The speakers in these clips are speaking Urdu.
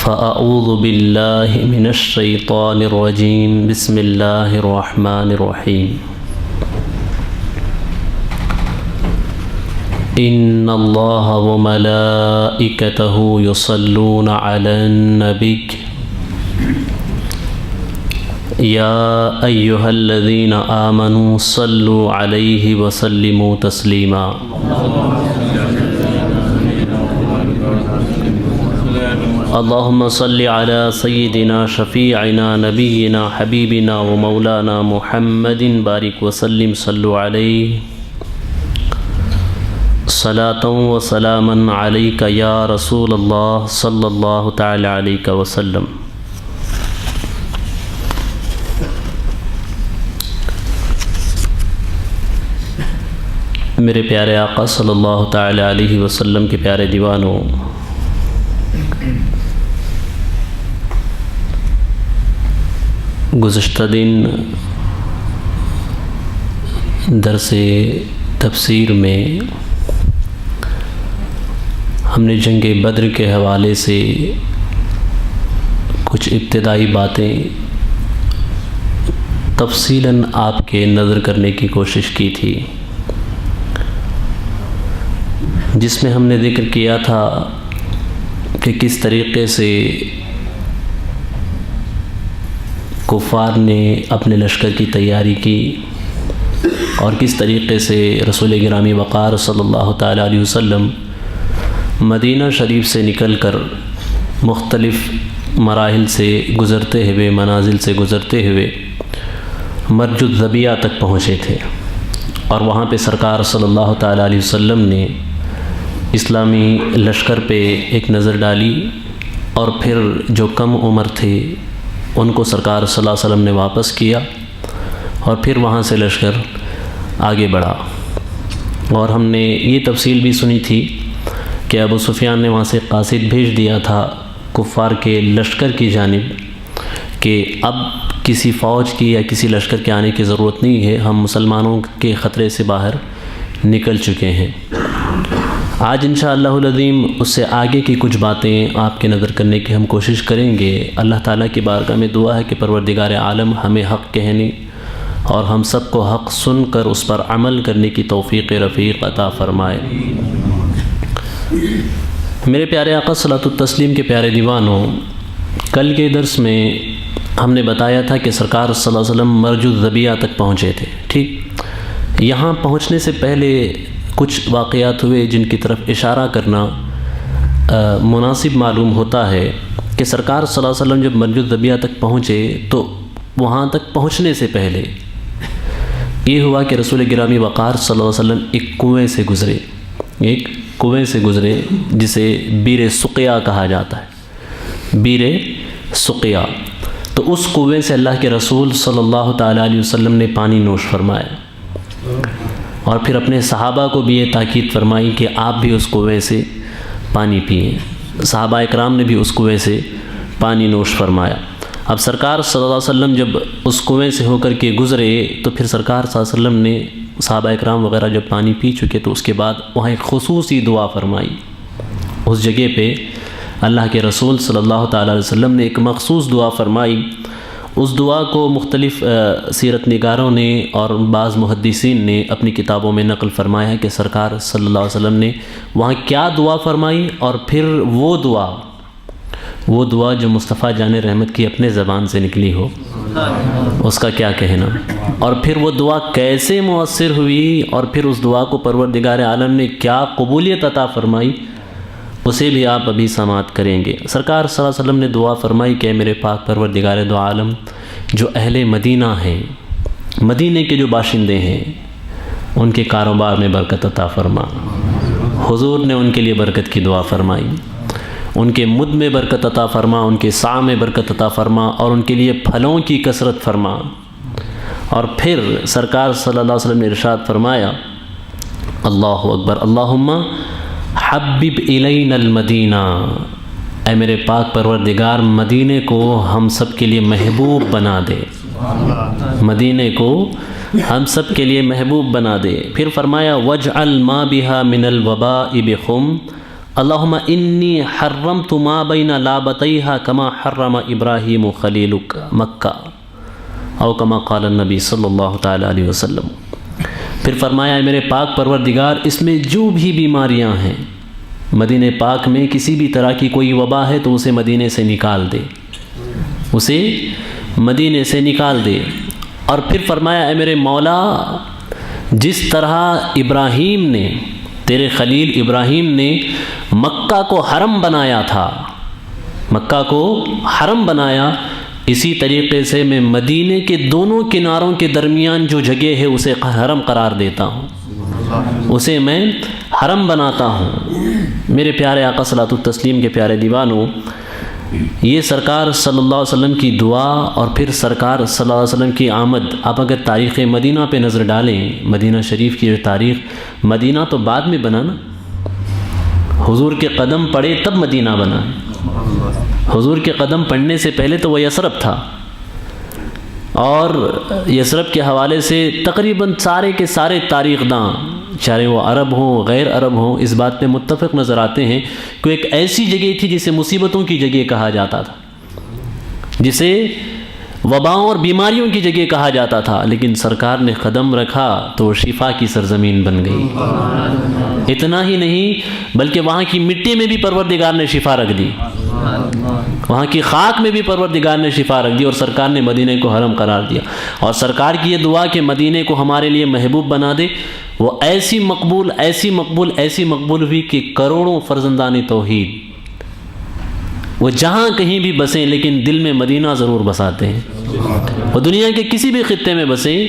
فأعوذ باللہ من الشیطان الرجیم بسم اللہ الرحمن الرحیم ان اللہ وملائکتہ یصلون علی النبی یا ایہا الذین آمنوا صلوا علیہ وسلموا تسلیما اللہم صلی علی سیدنا شفیعنا نبینا حبیبنا ومولانا محمد بارک وسلم صلو علیہ صلاۃ و سلاما علیک یا رسول اللہ صلی اللہ تعالی علیہ وسلم۔ میرے پیارے آقا صلی اللہ تعالی علیہ وسلم کے پیارے دیوانوں، گزشتہ دن درس تفسیر میں ہم نے جنگ بدر کے حوالے سے کچھ ابتدائی باتیں تفصیلاً آپ کے نظر کرنے کی کوشش کی تھی، جس میں ہم نے ذکر کیا تھا کہ کس طریقے سے کفار نے اپنے لشکر کی تیاری کی اور کس طریقے سے رسول گرامی وقار صلی اللہ تعالی علیہ وسلم مدینہ شریف سے نکل کر مختلف مراحل سے گزرتے ہوئے، منازل سے گزرتے ہوئے مرج الذبیہ تک پہنچے تھے، اور وہاں پہ سرکار صلی اللہ تعالی علیہ وسلم نے اسلامی لشکر پہ ایک نظر ڈالی، اور پھر جو کم عمر تھے ان کو سرکار صلی اللہ علیہ وسلم نے واپس کیا، اور پھر وہاں سے لشکر آگے بڑھا۔ اور ہم نے یہ تفصیل بھی سنی تھی کہ ابو سفیان نے وہاں سے قاصد بھیج دیا تھا کفار کے لشکر کی جانب کہ اب کسی فوج کی یا کسی لشکر کے آنے کی ضرورت نہیں ہے، ہم مسلمانوں کے خطرے سے باہر نکل چکے ہیں۔ آج انشاءاللہ العظیم اس سے آگے کی کچھ باتیں آپ کے نظر کرنے کی ہم کوشش کریں گے۔ اللہ تعالیٰ کی بارگاہ میں دعا ہے کہ پروردگار عالم ہمیں حق کہنے اور ہم سب کو حق سن کر اس پر عمل کرنے کی توفیق رفیق عطا فرمائے۔ میرے پیارے آقا صلاۃ التسلیم کے پیارے دیوانوں، کل کے درس میں ہم نے بتایا تھا کہ سرکار صلی اللہ علیہ وسلم مرج الذبیہ تک پہنچے تھے، ٹھیک؟ یہاں پہنچنے سے پہلے کچھ واقعات ہوئے جن کی طرف اشارہ کرنا مناسب معلوم ہوتا ہے کہ سرکار صلی اللہ علیہ وسلم جب مرج الذبیہ تک پہنچے تو وہاں تک پہنچنے سے پہلے یہ ہوا کہ رسول گرامی وقار صلی اللہ علیہ وسلم ایک کنویں سے گزرے جسے بیر سقیہ کہا جاتا ہے، بیر سقیہ۔ تو اس کنویں سے اللہ کے رسول صلی اللہ تعالی علیہ وسلم نے پانی نوش فرمایا، اور پھر اپنے صحابہ کو بھی یہ تاکید فرمائی کہ آپ بھی اس کنویں سے پانی پئیں۔ صحابہ اکرام نے بھی اس کنویں سے پانی نوش فرمایا۔ اب سرکار صلی اللہ علیہ وسلم جب اس کنویں سے ہو کر کے گزرے تو پھر سرکار صلی اللہ علیہ وسلم نے صحابہ اکرام وغیرہ جب پانی پی چکے تو اس کے بعد وہاں ایک خصوصی دعا فرمائی۔ اس جگہ پہ اللہ کے رسول صلی اللہ تعالی علیہ وسلم نے ایک مخصوص دعا فرمائی۔ اس دعا کو مختلف سیرت نگاروں نے اور بعض محدثین نے اپنی کتابوں میں نقل فرمایا ہے کہ سرکار صلی اللہ علیہ وسلم نے وہاں کیا دعا فرمائی، اور پھر وہ دعا جو مصطفیٰ جان رحمت کی اپنے زبان سے نکلی ہو اس کا کیا کہنا، اور پھر وہ دعا کیسے مؤثر ہوئی، اور پھر اس دعا کو پروردگار عالم نے کیا قبولیت عطا فرمائی، اسے بھی آپ ابھی سماعت کریں گے۔ سرکار صلی اللہ علیہ وسلم نے دعا فرمائی کہ میرے پاک پروردگار دو عالم، جو اہل مدینہ ہیں، مدینے کے جو باشندے ہیں، ان کے کاروبار میں برکت عطا فرما۔ حضور نے ان کے لیے برکت کی دعا فرمائی، ان کے مد میں برکت عطا فرما، ان کے سا میں برکت عطا فرما، اور ان کے لیے پھلوں کی کثرت فرما۔ اور پھر سرکار صلی اللہ علیہ وسلم نے ارشاد فرمایا، اللہ اکبر، اللہم حبب الینا المدینہ، اے میرے پاک پروردگار مدینے کو ہم سب کے لیے محبوب بنا دے، مدینے کو ہم سب کے لیے محبوب بنا دے۔ پھر فرمایا وَاجْعَلْ مَا بِهَا مِنَ الْوَبَاءِ بِخُمْ اللہم انی حرمت ما بین لابتیہا کما حرم ابراہیم خلیلک مکہ، او کما قال النبی صلی اللہ تعالیٰ علیہ وسلم۔ پھر فرمایا میرے پاک پروردگار اس میں جو بھی بیماریاں ہیں، مدینہ پاک میں کسی بھی طرح کی کوئی وبا ہے تو اسے مدینے سے نکال دے، اسے مدینے سے نکال دے۔ اور پھر فرمایا اے میرے مولا جس طرح ابراہیم نے، تیرے خلیل ابراہیم نے مکہ کو حرم بنایا تھا، مکہ کو حرم بنایا، اسی طریقے سے میں مدینے کے دونوں کناروں کے درمیان جو جگہ ہے اسے حرم قرار دیتا ہوں، اسے میں حرم بناتا ہوں۔ میرے پیارے آقا صلاۃ التسلیم کے پیارے دیوانوں، یہ سرکار صلی اللہ علیہ وسلم کی دعا اور پھر سرکار صلی اللہ علیہ وسلم کی آمد، آپ اگر تاریخ مدینہ پہ نظر ڈالیں، مدینہ شریف کی جو تاریخ، مدینہ تو بعد میں بنا نا، حضور کے قدم پڑے تب مدینہ بنا، حضور کے قدم پڑنے سے پہلے تو وہ یثرب تھا، اور یثرب کے حوالے سے تقریباً سارے کے سارے تاریخ داں، چاہے وہ عرب ہوں غیر عرب ہوں، اس بات پہ متفق نظر آتے ہیں کہ ایک ایسی جگہ تھی جسے مصیبتوں کی جگہ کہا جاتا تھا، جسے وباؤں اور بیماریوں کی جگہ کہا جاتا تھا، لیکن سرکار نے قدم رکھا تو وہ شفا کی سرزمین بن گئی۔ اتنا ہی نہیں بلکہ وہاں کی مٹی میں بھی پروردگار نے شفا رکھ دی، وہاں کی خاک میں بھی پروردگار نے شفا رکھ دی، اور سرکار نے مدینہ کو حرم قرار دیا۔ اور سرکار کی یہ دعا کہ مدینہ کو ہمارے لیے محبوب بنا دے، وہ ایسی مقبول ایسی مقبول ایسی مقبول ہوئی کہ کروڑوں فرزندان توحید وہ جہاں کہیں بھی بسیں لیکن دل میں مدینہ ضرور بساتے ہیں، وہ دنیا کے کسی بھی خطے میں بسیں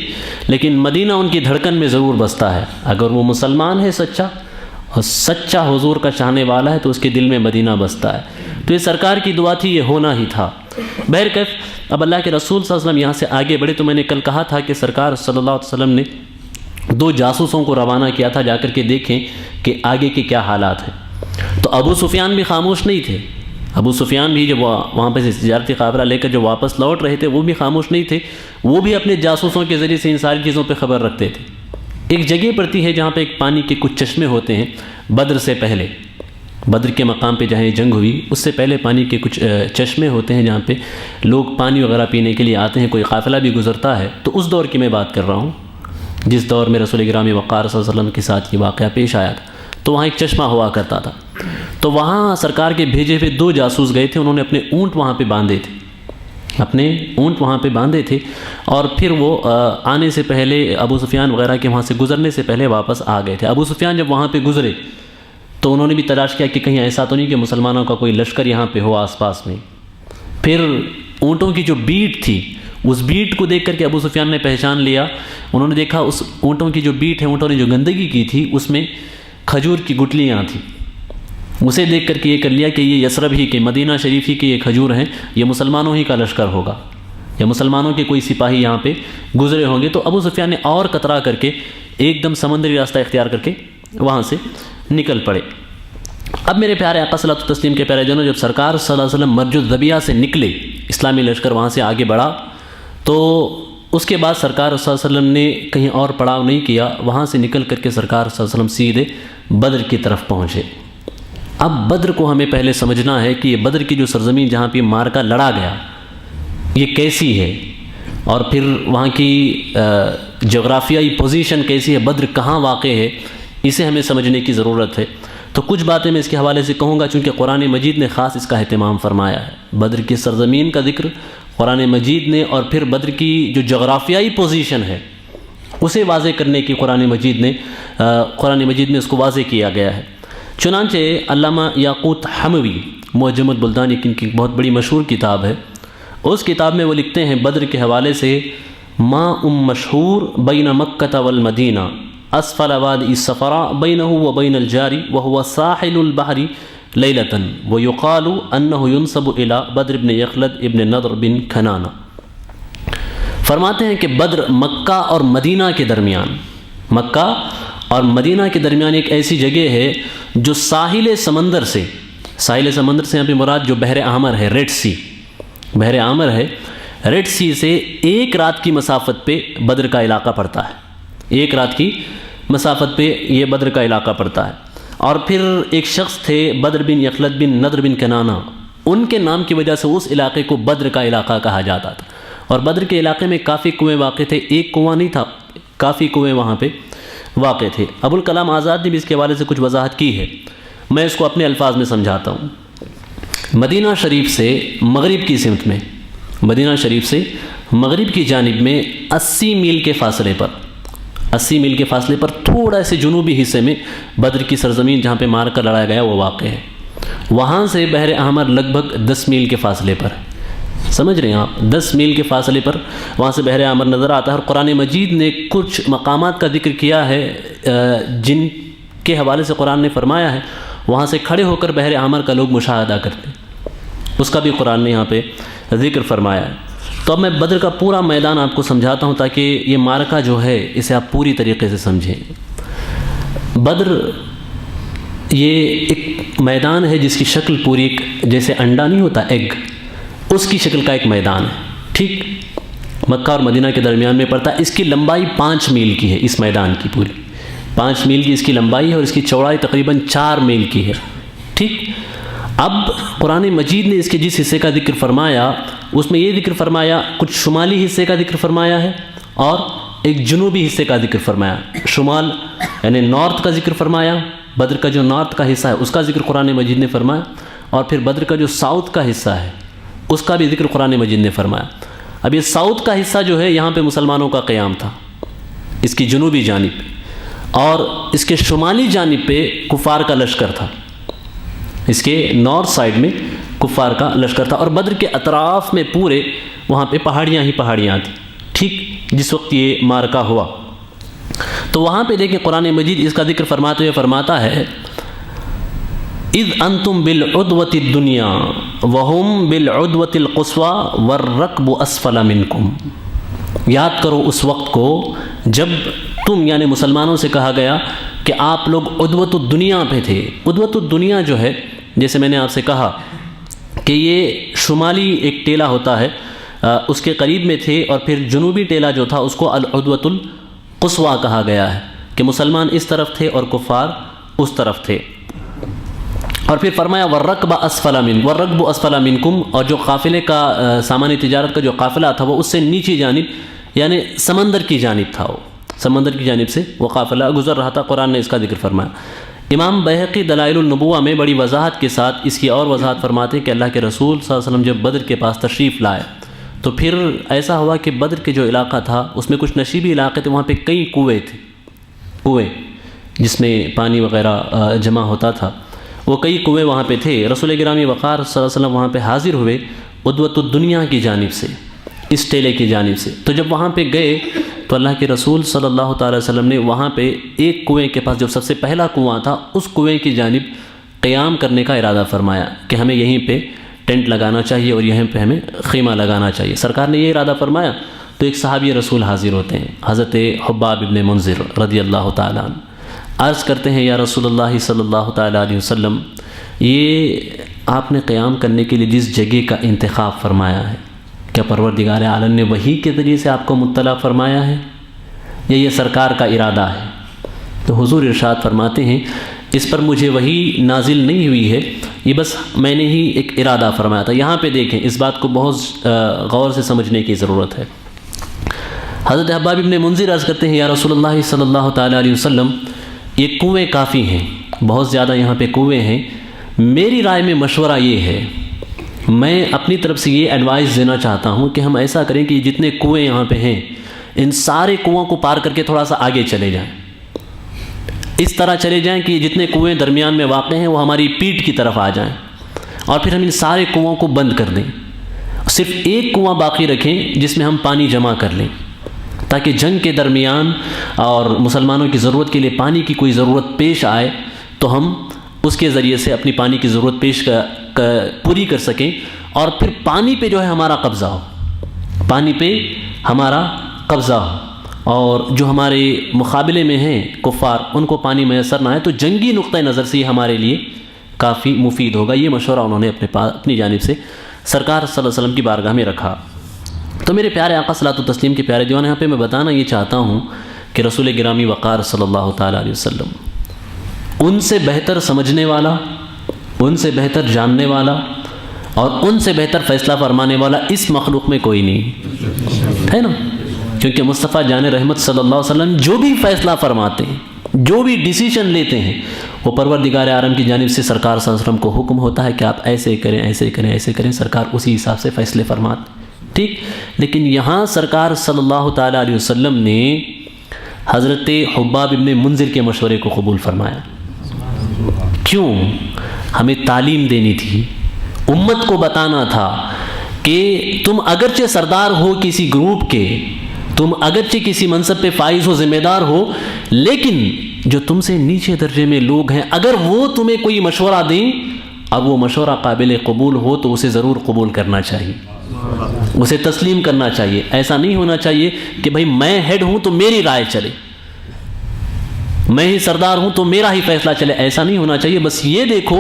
لیکن مدینہ ان کی دھڑکن میں ضرور بستا ہے۔ اگر وہ مسلمان ہے سچا اور سچا حضور کا چاہنے والا ہے تو اس کے دل میں مدینہ بستا ہے۔ تو یہ سرکار کی دعا تھی، یہ ہونا ہی تھا۔ بہرکیف اب اللہ کے رسول صلی اللہ علیہ وسلم یہاں سے آگے بڑھے، تو میں نے کل کہا تھا کہ سرکار صلی اللہ علیہ وسلم نے 2 جاسوسوں کو روانہ کیا تھا، جا کر کے دیکھیں کہ آگے کے کیا حالات ہیں۔ تو ابو سفیان بھی خاموش نہیں تھے، ابو سفیان بھی جب وہاں پہ سے تجارتی قافلہ لے کر جو واپس لوٹ رہے تھے وہ بھی خاموش نہیں تھے، وہ بھی اپنے جاسوسوں کے ذریعے سے ان ساری چیزوں پہ خبر رکھتے تھے۔ ایک جگہ پڑتی ہے جہاں پہ ایک پانی کے کچھ چشمے ہوتے ہیں، بدر سے پہلے، بدر کے مقام پہ جہاں جنگ ہوئی اس سے پہلے پانی کے کچھ چشمے ہوتے ہیں جہاں پہ لوگ پانی وغیرہ پینے کے لیے آتے ہیں، کوئی قافلہ بھی گزرتا ہے۔ تو اس دور کی میں بات کر رہا ہوں جس دور میں رسول گرامی وقار صلی اللہ علیہ وسلم کے ساتھ یہ واقعہ پیش آیا تھا۔ تو وہاں ایک چشمہ ہوا کرتا تھا، تو وہاں سرکار کے بھیجے ہوئے 2 جاسوس گئے تھے، انہوں نے اپنے اونٹ وہاں پہ باندھے تھے، اپنے اونٹ وہاں پہ باندھے تھے، اور پھر وہ آنے سے پہلے ابو سفیان وغیرہ کے وہاں سے گزرنے سے پہلے واپس آ گئے تھے۔ ابو سفیان جب وہاں پہ گزرے تو انہوں نے بھی تلاش کیا کہ کہیں ایسا تو نہیں کہ مسلمانوں کا کوئی لشکر یہاں پہ ہو آس پاس میں۔ پھر اونٹوں کی جو بیٹ تھی، اس بیٹ کو دیکھ کر کے ابو سفیان نے پہچان لیا، انہوں نے دیکھا اس اونٹوں کی جو بیٹ ہے، اونٹوں نے جو گندگی کی تھی اس میں کھجور کی گٹلیاں تھیں، اسے دیکھ کر کے یہ کر لیا کہ یہ یثرب ہی کے مدینہ شریف ہی کے یہ کھجور ہیں، یہ مسلمانوں ہی کا لشکر ہوگا، یا مسلمانوں کے کوئی سپاہی یہاں پہ گزرے ہوں گے۔ تو ابو سفیان نے اور کترا کر کے ایک دم سمندری راستہ اختیار کر کے وہاں سے نکل پڑے۔ اب میرے پیارے آقا صلی اللہ علیہ وسلم کے پیارے جنوں، جب سرکار صلی اللہ علیہ وسلم مرج الذبیہ سے نکلے، اسلامی لشکر وہاں سے آگے بڑھا، تو اس کے بعد سرکار صلی اللہ علیہ وسلم نے کہیں اور پڑاؤ نہیں کیا، وہاں سے نکل کر کے سرکار صلی اللہ علیہ وسلم سیدھے بدر کی طرف پہنچے۔ اب بدر کو ہمیں پہلے سمجھنا ہے کہ یہ بدر کی جو سرزمین جہاں پہ مارکا لڑا گیا یہ کیسی ہے، اور پھر وہاں کی جغرافیائی پوزیشن کیسی ہے، بدر کہاں واقع ہے، اسے ہمیں سمجھنے کی ضرورت ہے۔ تو کچھ باتیں میں اس کے حوالے سے کہوں گا چونکہ قرآن مجید نے خاص اس کا اہتمام فرمایا ہے، بدر کی سرزمین کا ذکر قرآن مجید نے، اور پھر بدر کی جو جغرافیائی پوزیشن ہے اسے واضح کرنے کی قرآن مجید میں اس کو واضح کیا گیا ہے۔ چنانچہ علامہ یاقوت حموی معجم البلدان کی بہت بڑی مشہور کتاب ہے، اس کتاب میں وہ لکھتے ہیں بدر کے حوالے سے، ماء مشہور بین مکہ والمدینہ اسفل وادی الصفراء بینہ وبین الجاری وهو ساحل البحر لیلۃ ویقال انہ ینسب الی بدر بن یخلد ابن نضر بن کنانہ۔ فرماتے ہیں کہ بدر مکہ اور مدینہ کے درمیان، مکہ اور مدینہ کے درمیان ایک ایسی جگہ ہے جو ساحل سمندر سے یہاں پہ مراد جو بحر احمر ہے، ریڈ سی، بحر احمر ہے، ریڈ سی سے 1 رات کی مسافت پہ بدر کا علاقہ پڑتا ہے، 1 رات کی مسافت پہ یہ بدر کا علاقہ پڑتا ہے۔ اور پھر ایک شخص تھے بدر بن یخلد بن نضر بن کنانہ، ان کے نام کی وجہ سے اس علاقے کو بدر کا علاقہ کہا جاتا تھا، اور بدر کے علاقے میں کافی کنویں واقع تھے، ایک کنواں نہیں تھا، کافی کنویں وہاں پہ واقع تھے۔ ابوالکلام آزاد نے بھی اس کے حوالے سے کچھ وضاحت کی ہے، میں اس کو اپنے الفاظ میں سمجھاتا ہوں۔ مدینہ شریف سے مغرب کی سمت میں، مدینہ شریف سے مغرب کی جانب میں 80 میل کے فاصلے پر، 80 میل کے فاصلے پر تھوڑا سے جنوبی حصے میں بدر کی سرزمین جہاں پہ مار کر لڑایا گیا وہ واقع ہے۔ وہاں سے بحر احمر لگ بھگ 10 میل کے فاصلے پر ہے، سمجھ رہے ہیں آپ، 10 میل کے فاصلے پر وہاں سے بحر احمر نظر آتا ہے۔ اور قرآن مجید نے کچھ مقامات کا ذکر کیا ہے جن کے حوالے سے قرآن نے فرمایا ہے وہاں سے کھڑے ہو کر بحر احمر کا لوگ مشاہدہ کرتے ہیں، اس کا بھی قرآن نے یہاں پہ ذکر فرمایا ہے۔ تو اب میں بدر کا پورا میدان آپ کو سمجھاتا ہوں تاکہ یہ معرکہ جو ہے اسے آپ پوری طریقے سے سمجھیں۔ بدر یہ ایک میدان ہے جس کی شکل پوری جیسے انڈا نہیں ہوتا ایگ، اس کی شکل کا ایک میدان ہے، ٹھیک، مکہ اور مدینہ کے درمیان میں پڑتا ہے۔ اس کی لمبائی 5 میل کی ہے، اس میدان کی پوری 5 میل کی اس کی لمبائی ہے، اور اس کی چوڑائی تقریباً 4 میل کی ہے، ٹھیک۔ اب قرآن مجید نے اس کے جس حصے کا ذکر فرمایا اس میں یہ ذکر فرمایا، کچھ شمالی حصے کا ذکر فرمایا ہے اور ایک جنوبی حصے کا ذکر فرمایا۔ شمال یعنی نارتھ کا ذکر فرمایا، بدر کا جو نارتھ کا حصہ ہے اس کا ذکر قرآن مجید نے فرمایا، اور پھر بدر کا جو ساؤتھ کا حصہ ہے اس کا بھی ذکر قرآن مجید نے فرمایا۔ اب یہ ساؤتھ کا حصہ جو ہے یہاں پہ مسلمانوں کا قیام تھا اس کی جنوبی جانب پہ، اور اس کے شمالی جانب پہ کفار کا لشکر تھا، اس کے نارتھ سائڈ میں کفار کا لشکر تھا، اور بدر کے اطراف میں پورے وہاں پہ پہاڑیاں ہی پہاڑیاں تھیں، ٹھیک، جس وقت یہ معرکہ ہوا۔ تو وہاں پہ دیکھیں قرآن مجید اس کا ذکر فرماتے ہوئے فرماتا ہے اذ انتم بالعدوۃ الدنیا وہم بالعدوۃ القصوى والرکب اسفل منکم، یاد کرو اس وقت کو جب تم یعنی مسلمانوں سے کہا گیا کہ آپ لوگ عدوۃ الدنیا پہ تھے۔ عدوۃ الدنیا جو ہے جیسے میں نے آپ سے کہا کہ یہ شمالی ایک ٹیلا ہوتا ہے اس کے قریب میں تھے، اور پھر جنوبی ٹیلا جو تھا اس کو العدوۃ القصوى کہا گیا ہے کہ مسلمان اس طرف تھے اور کفار اس طرف تھے۔ اور پھر فرمایا والرکب اسفل منکم، اور جو قافلے کا سامان تجارت کا جو قافلہ تھا وہ اس سے نیچی جانب یعنی سمندر کی جانب تھا، وہ سمندر کی جانب سے وہ قافلہ گزر رہا تھا، قرآن نے اس کا ذکر فرمایا۔ امام بیہقی دلائل النبوہ میں بڑی وضاحت کے ساتھ اس کی اور وضاحت فرماتے ہیں کہ اللہ کے رسول صلی اللہ علیہ وسلم جب بدر کے پاس تشریف لائے تو پھر ایسا ہوا کہ بدر کے جو علاقہ تھا اس میں کچھ نشیبی علاقے تھے، وہاں پہ کئی کنویں تھے، کنویں جس میں پانی وغیرہ جمع ہوتا تھا، وہ کئی کنویں وہاں پہ تھے۔ رسول گرامی وقار صلی اللہ علیہ وسلم وہاں پہ حاضر ہوئے عدوۃ الدنیا کی جانب سے، اس ٹیلے کی جانب سے۔ تو جب وہاں پہ گئے تو اللہ کے رسول صلی اللہ تعالی وسلم نے وہاں پہ ایک کنویں کے پاس جو سب سے پہلا کنواں تھا اس کنویں کی جانب قیام کرنے کا ارادہ فرمایا کہ ہمیں یہیں پہ ٹینٹ لگانا چاہیے اور یہیں پہ ہمیں خیمہ لگانا چاہیے۔ سرکار نے یہ ارادہ فرمایا تو ایک صحابی رسول حاضر ہوتے ہیں، حضرت حباب ابن منذر رضی اللہ تعالیٰ عنہ، عرض کرتے ہیں یا رسول اللہ صلی اللہ تعالیٰ علیہ وسلم، یہ آپ نے قیام کرنے کے لیے جس جگہ کا انتخاب فرمایا ہے کیا پروردگار عالم نے وحی کے ذریعے سے آپ کو مطلع فرمایا ہے یا یہ سرکار کا ارادہ ہے؟ تو حضور ارشاد فرماتے ہیں اس پر مجھے وحی نازل نہیں ہوئی ہے، یہ بس میں نے ہی ایک ارادہ فرمایا تھا۔ یہاں پہ دیکھیں اس بات کو بہت غور سے سمجھنے کی ضرورت ہے۔ حضرت حباب ابن منذر عرض کرتے ہیں یا رسول اللہ صلی اللہ تعالیٰ علیہ وسلم، یہ کنویں کافی ہیں، بہت زیادہ یہاں پہ کنویں ہیں، میری رائے میں مشورہ یہ ہے، میں اپنی طرف سے یہ ایڈوائز دینا چاہتا ہوں کہ ہم ایسا کریں کہ جتنے کنویں یہاں پہ ہیں ان سارے کنووں کو پار کر کے تھوڑا سا آگے چلے جائیں، اس طرح چلے جائیں کہ جتنے کنویں درمیان میں واقع ہیں وہ ہماری پیٹھ کی طرف آ جائیں، اور پھر ہم ان سارے کنووں کو بند کر دیں، صرف ایک کنواں باقی رکھیں جس میں ہم پانی جمع کر لیں، تاکہ جنگ کے درمیان اور مسلمانوں کی ضرورت کے لیے پانی کی کوئی ضرورت پیش آئے تو ہم اس کے ذریعے سے اپنی پانی کی ضرورت پوری کر سکیں، اور پھر پانی پہ جو ہے ہمارا قبضہ ہو، پانی پہ ہمارا قبضہ ہو، اور جو ہمارے مقابلے میں ہیں کفار ان کو پانی میسر نہ آئے، تو جنگی نقطہ نظر سے یہ ہمارے لیے کافی مفید ہوگا۔ یہ مشورہ انہوں نے اپنی جانب سے سرکار صلی اللہ علیہ وسلم کی بارگاہ میں رکھا۔ تو میرے پیارے آقا صلاۃ و تسلیم کے پیارے دیوان، یہاں پہ میں بتانا یہ چاہتا ہوں کہ رسول گرامی وقار صلی اللہ تعالیٰ علیہ وسلم ان سے بہتر سمجھنے والا، ان سے بہتر جاننے والا اور ان سے بہتر فیصلہ فرمانے والا اس مخلوق میں کوئی نہیں ہے نا. کیونکہ مصطفیٰ جان رحمت صلی اللہ علیہ وسلم جو بھی فیصلہ فرماتے ہیں، جو بھی ڈیسیشن لیتے ہیں، وہ پروردگار عالم کی جانب سے سرکار صلی اللہ علیہ وسلم کو حکم ہوتا ہے کہ آپ ایسے کریں، ایسے کریں، ایسے کریں. سرکار اسی حساب سے فیصلے فرماتے. ٹھیک. لیکن یہاں سرکار صلی اللہ تعالیٰ علیہ وسلم نے حضرت حباب ابن منذر کے مشورے کو قبول فرمایا. کیوں؟ ہمیں تعلیم دینی تھی، امت کو بتانا تھا کہ تم اگرچہ سردار ہو کسی گروپ کے، تم اگرچہ کسی منصب پہ فائز ہو، ذمہ دار ہو، لیکن جو تم سے نیچے درجے میں لوگ ہیں اگر وہ تمہیں کوئی مشورہ دیں، اب وہ مشورہ قابل قبول ہو تو اسے ضرور قبول کرنا چاہیے، اسے تسلیم کرنا چاہیے. ایسا نہیں ہونا چاہیے کہ بھائی میں ہیڈ ہوں تو میری رائے چلے، میں ہی سردار ہوں تو میرا ہی فیصلہ چلے. ایسا نہیں ہونا چاہیے. بس یہ دیکھو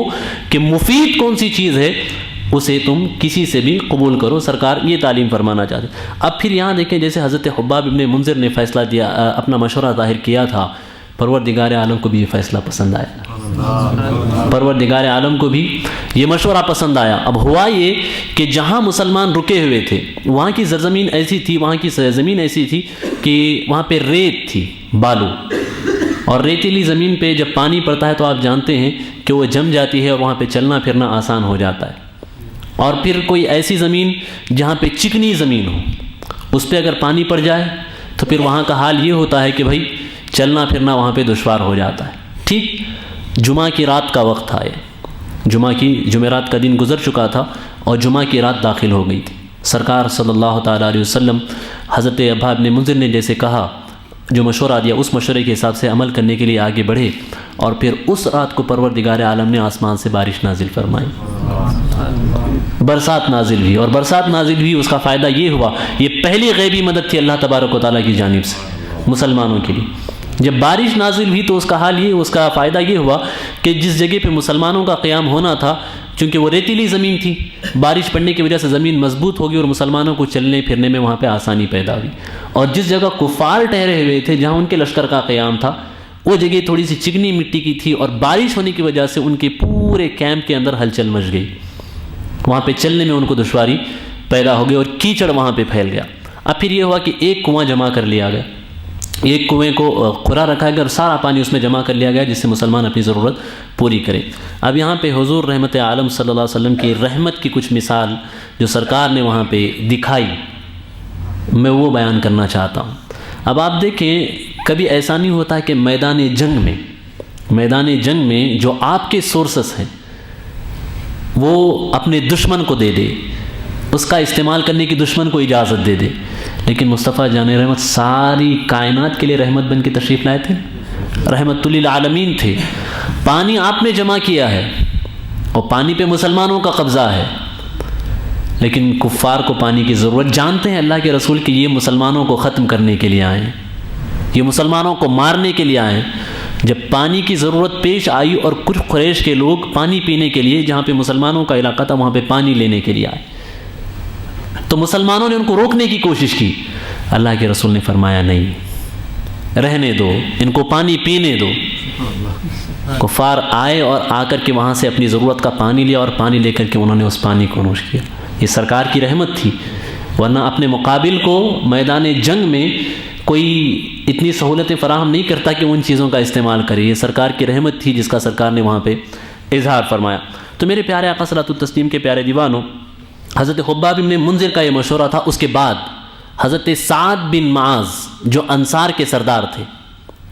کہ مفید کون سی چیز ہے، اسے تم کسی سے بھی قبول کرو. سرکار یہ تعلیم فرمانا چاہتے. اب پھر یہاں دیکھیں جیسے حضرت حباب ابن منذر نے فیصلہ دیا، اپنا مشورہ ظاہر کیا تھا، پروردگار عالم کو بھی یہ فیصلہ پسند آیا، پروردگار عالم کو بھی یہ مشورہ پسند آیا. اب ہوا یہ کہ جہاں مسلمان رکے ہوئے تھے وہاں کی زمین ایسی تھی، وہاں کی زمین ایسی تھی کہ وہاں پہ ریت تھی، بالو، اور ریتیلی زمین پہ جب پانی پڑتا ہے تو آپ جانتے ہیں کہ وہ جم جاتی ہے اور وہاں پہ چلنا پھرنا آسان ہو جاتا ہے. اور پھر کوئی ایسی زمین جہاں پہ چکنی زمین ہو، اس پہ اگر پانی پڑ جائے تو پھر وہاں کا حال یہ ہوتا ہے کہ بھائی چلنا پھرنا وہاں پہ دشوار ہو جاتا ہے. ٹھیک. جمعہ کی رات کا وقت تھا، جمعرات کا دن گزر چکا تھا اور جمعہ کی رات داخل ہو گئی تھی. سرکار صلی اللہ تعالیٰ علیہ وسلم حضرت حباب ابن منذر نے جیسے کہا، جو مشورہ دیا اس مشورے کے حساب سے عمل کرنے کے لیے آگے بڑھے، اور پھر اس رات کو پروردگار عالم نے آسمان سے بارش نازل فرمائی، برسات نازل ہوئی. اور برسات نازل ہوئی، اس کا فائدہ یہ ہوا، یہ پہلی غیبی مدد تھی اللہ تبارک و تعالیٰ کی جانب سے مسلمانوں کے لیے. جب بارش نازل ہوئی تو اس کا حال یہ، اس کا فائدہ یہ ہوا کہ جس جگہ پہ مسلمانوں کا قیام ہونا تھا، چونکہ وہ ریتیلی زمین تھی، بارش پڑنے کی وجہ سے زمین مضبوط ہوگی اور مسلمانوں کو چلنے پھرنے میں وہاں پہ آسانی پیدا ہوئی. اور جس جگہ کفار ٹھہرے ہوئے تھے، جہاں ان کے لشکر کا قیام تھا، وہ جگہ تھوڑی سی چکنی مٹی کی تھی اور بارش ہونے کی وجہ سے ان کے پورے کیمپ کے اندر ہلچل مچ گئی. وہاں پہ چلنے میں ان کو دشواری پیدا ہو گئی اور کیچڑ وہاں پہ پھیل گیا. اب پھر یہ ہوا کہ ایک کنواں جمع کر لیا گیا، ایک کنویں کو کھرا رکھا گیا اور سارا پانی اس میں جمع کر لیا گیا جس سے مسلمان اپنی ضرورت پوری کرے. اب یہاں پہ حضور رحمت عالم صلی اللہ علیہ وسلم کی رحمت کی کچھ مثال جو سرکار نے وہاں پہ دکھائی، میں وہ بیان کرنا چاہتا ہوں. اب آپ دیکھیں، کبھی ایسا نہیں ہوتا کہ میدان جنگ میں جو آپ کے سورسز ہیں وہ اپنے دشمن کو دے دے، اس کا استعمال کرنے کی دشمن کو اجازت دے دے. لیکن مصطفیٰ جان رحمت ساری کائنات کے لیے رحمت بن کے تشریف لائے تھے، رحمت للعالمین تھے. پانی آپ نے جمع کیا ہے اور پانی پہ مسلمانوں کا قبضہ ہے، لیکن کفار کو پانی کی ضرورت، جانتے ہیں اللہ کے رسول کہ یہ مسلمانوں کو ختم کرنے کے لیے آئے ہیں، یہ مسلمانوں کو مارنے کے لیے آئے ہیں. جب پانی کی ضرورت پیش آئی اور کچھ قریش کے لوگ پانی پینے کے لیے، جہاں پہ مسلمانوں کا علاقہ تھا وہاں پہ پانی لینے کے لیے آئے، تو مسلمانوں نے ان کو روکنے کی کوشش کی. اللہ کے رسول نے فرمایا نہیں، رہنے دو، ان کو پانی پینے دو. کفار آئے اور آ کر کے وہاں سے اپنی ضرورت کا پانی لیا اور پانی لے کر کے انہوں نے اس پانی کو نوش کیا. یہ سرکار کی رحمت تھی، ورنہ اپنے مقابل کو میدان جنگ میں کوئی اتنی سہولتیں فراہم نہیں کرتا کہ ان چیزوں کا استعمال کرے. یہ سرکار کی رحمت تھی جس کا سرکار نے وہاں پہ اظہار فرمایا. تو میرے پیارے آقا صلاۃ التسلیم کے پیارے دیوانوں، حضرت حباب ابن منذر کا یہ مشورہ تھا. اس کے بعد حضرت سعد بن معاذ جو انصار کے سردار تھے،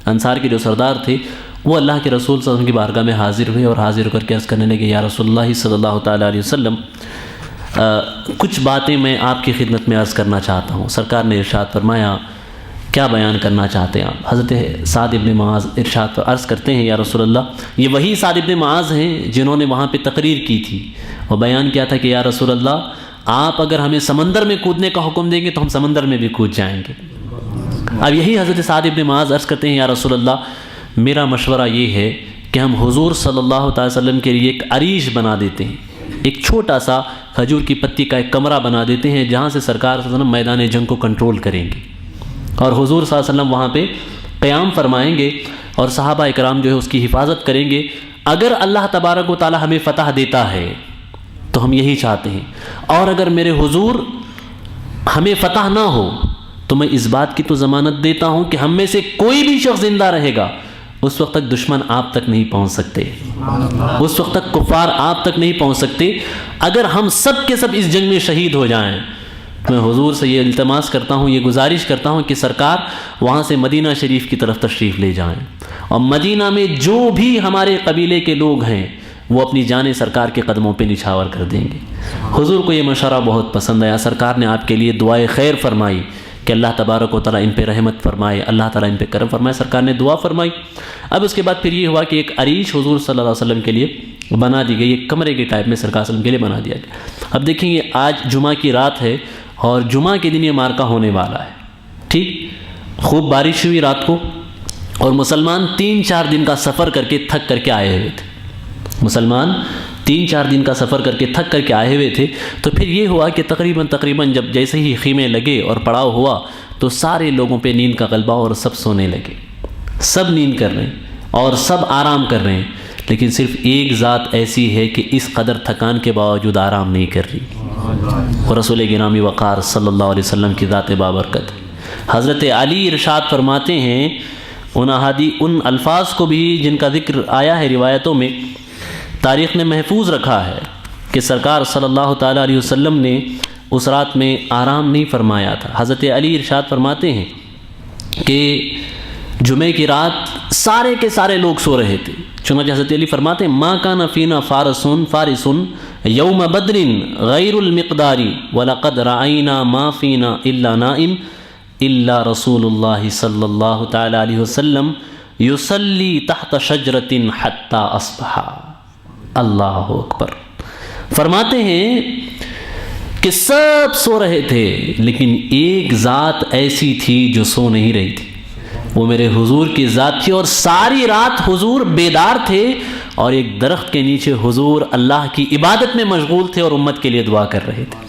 انصار کے جو سردار تھے، وہ اللہ کے رسول صلی اللہ علیہ وسلم کی بارگاہ میں حاضر ہوئے اور حاضر ہو کر کے عرض کرنے لگے، یا رسول اللہ صلی اللہ تعالیٰ علیہ وسلم، کچھ باتیں میں آپ کی خدمت میں عرض کرنا چاہتا ہوں. سرکار نے ارشاد فرمایا، کیا بیان کرنا چاہتے ہیں آپ؟ حضرت سعد ابن معاذ ارشاد عرض کرتے ہیں، یا رسول اللہ، یہ وہی سعد ابن معاذ ہیں جنہوں نے وہاں پہ تقریر کی تھی اور بیان کیا تھا کہ یا رسول اللہ، آپ اگر ہمیں سمندر میں کودنے کا حکم دیں گے تو ہم سمندر میں بھی کود جائیں گے. اب یہی حضرت سعد ابن معاذ عرض کرتے ہیں، یا رسول اللہ، میرا مشورہ یہ ہے کہ ہم حضور صلی اللہ تعالی وسلم کے لیے ایک عریش بنا دیتے ہیں، ایک چھوٹا سا کھجور کی پتی کا ایک کمرہ بنا دیتے ہیں جہاں سے سرکار صلی اللہ علیہ وسلم میدان جنگ کو کنٹرول کریں گے اور حضور صلی اللہ علیہ وسلم وہاں پہ قیام فرمائیں گے اور صحابہ اکرام جو ہے اس کی حفاظت کریں گے. اگر اللہ تبارک و تعالی ہمیں فتح دیتا ہے تو ہم یہی چاہتے ہیں, اور اگر میرے حضور ہمیں فتح نہ ہو تو میں اس بات کی تو ضمانت دیتا ہوں کہ ہم میں سے کوئی بھی شخص زندہ رہے گا اس وقت تک دشمن آپ تک نہیں پہنچ سکتے, اس وقت تک کفار آپ تک نہیں پہنچ سکتے. اگر ہم سب کے سب اس جنگ میں شہید ہو جائیں, میں حضور سے یہ التماس کرتا ہوں, یہ گزارش کرتا ہوں کہ سرکار وہاں سے مدینہ شریف کی طرف تشریف لے جائیں, اور مدینہ میں جو بھی ہمارے قبیلے کے لوگ ہیں وہ اپنی جانیں سرکار کے قدموں پہ نچھاور کر دیں گے. حضور کو یہ مشورہ بہت پسند آیا. سرکار نے آپ کے لیے دعائے خیر فرمائی کہ اللہ تبارک و تعالیٰ ان پہ رحمت فرمائے, اللہ تعالیٰ ان پہ کرم فرمائے. سرکار نے دعا فرمائی. اب اس کے بعد پھر یہ ہوا کہ ایک عریش حضور صلی اللہ علیہ وسلم کے لیے بنا دی گئی, ایک کمرے کے ٹائپ میں سرکار صلی اللہ علیہ وسلم کے لیے بنا دیا گیا. اب دیکھیں گے آج جمعہ کی رات ہے اور جمعہ کے دن یہ مارکا ہونے والا ہے. ٹھیک, خوب بارش ہوئی رات کو اور مسلمان 3-4 دن کا سفر کر کے تھک کر کے آئے ہوئے تھے. مسلمان 3-4 دن کا سفر کر کے تھک کر کے آئے ہوئے تھے. تو پھر یہ ہوا کہ تقریباً جب جیسے ہی خیمے لگے اور پڑاؤ ہوا تو سارے لوگوں پہ نیند کا غلبہ اور سب سونے لگے. سب نیند کر رہے ہیں اور سب آرام کر رہے ہیں, لیکن صرف ایک ذات ایسی ہے کہ اس قدر تھکان کے باوجود آرام نہیں کر رہی, اور رسول گرامی وقار صلی اللہ علیہ وسلم کی ذات بابرکت. حضرت علی ارشاد فرماتے ہیں ان الفاظ کو بھی جن کا ذکر آیا ہے روایتوں میں, تاریخ نے محفوظ رکھا ہے کہ سرکار صلی اللہ تعالیٰ علیہ وسلم نے اس رات میں آرام نہیں فرمایا تھا. حضرت علی ارشاد فرماتے ہیں کہ جمعے کی رات سارے کے سارے لوگ سو رہے تھے. چنانچہ حضرت علی فرماتے ہیں ما کان فینا فارس یوم بدر غیر المقدار ولقد رعینا ما فینا الا نائم الا رسول اللہ صلی اللہ تعالی علیہ وسلم یصلی تحت شجرۃ حتی اصبح. اللہ اکبر. فرماتے ہیں کہ سب سو رہے تھے لیکن ایک ذات ایسی تھی جو سو نہیں رہی تھی, وہ میرے حضور کی ذات تھی. اور ساری رات حضور بیدار تھے اور ایک درخت کے نیچے حضور اللہ کی عبادت میں مشغول تھے اور امت کے لیے دعا کر رہے تھے.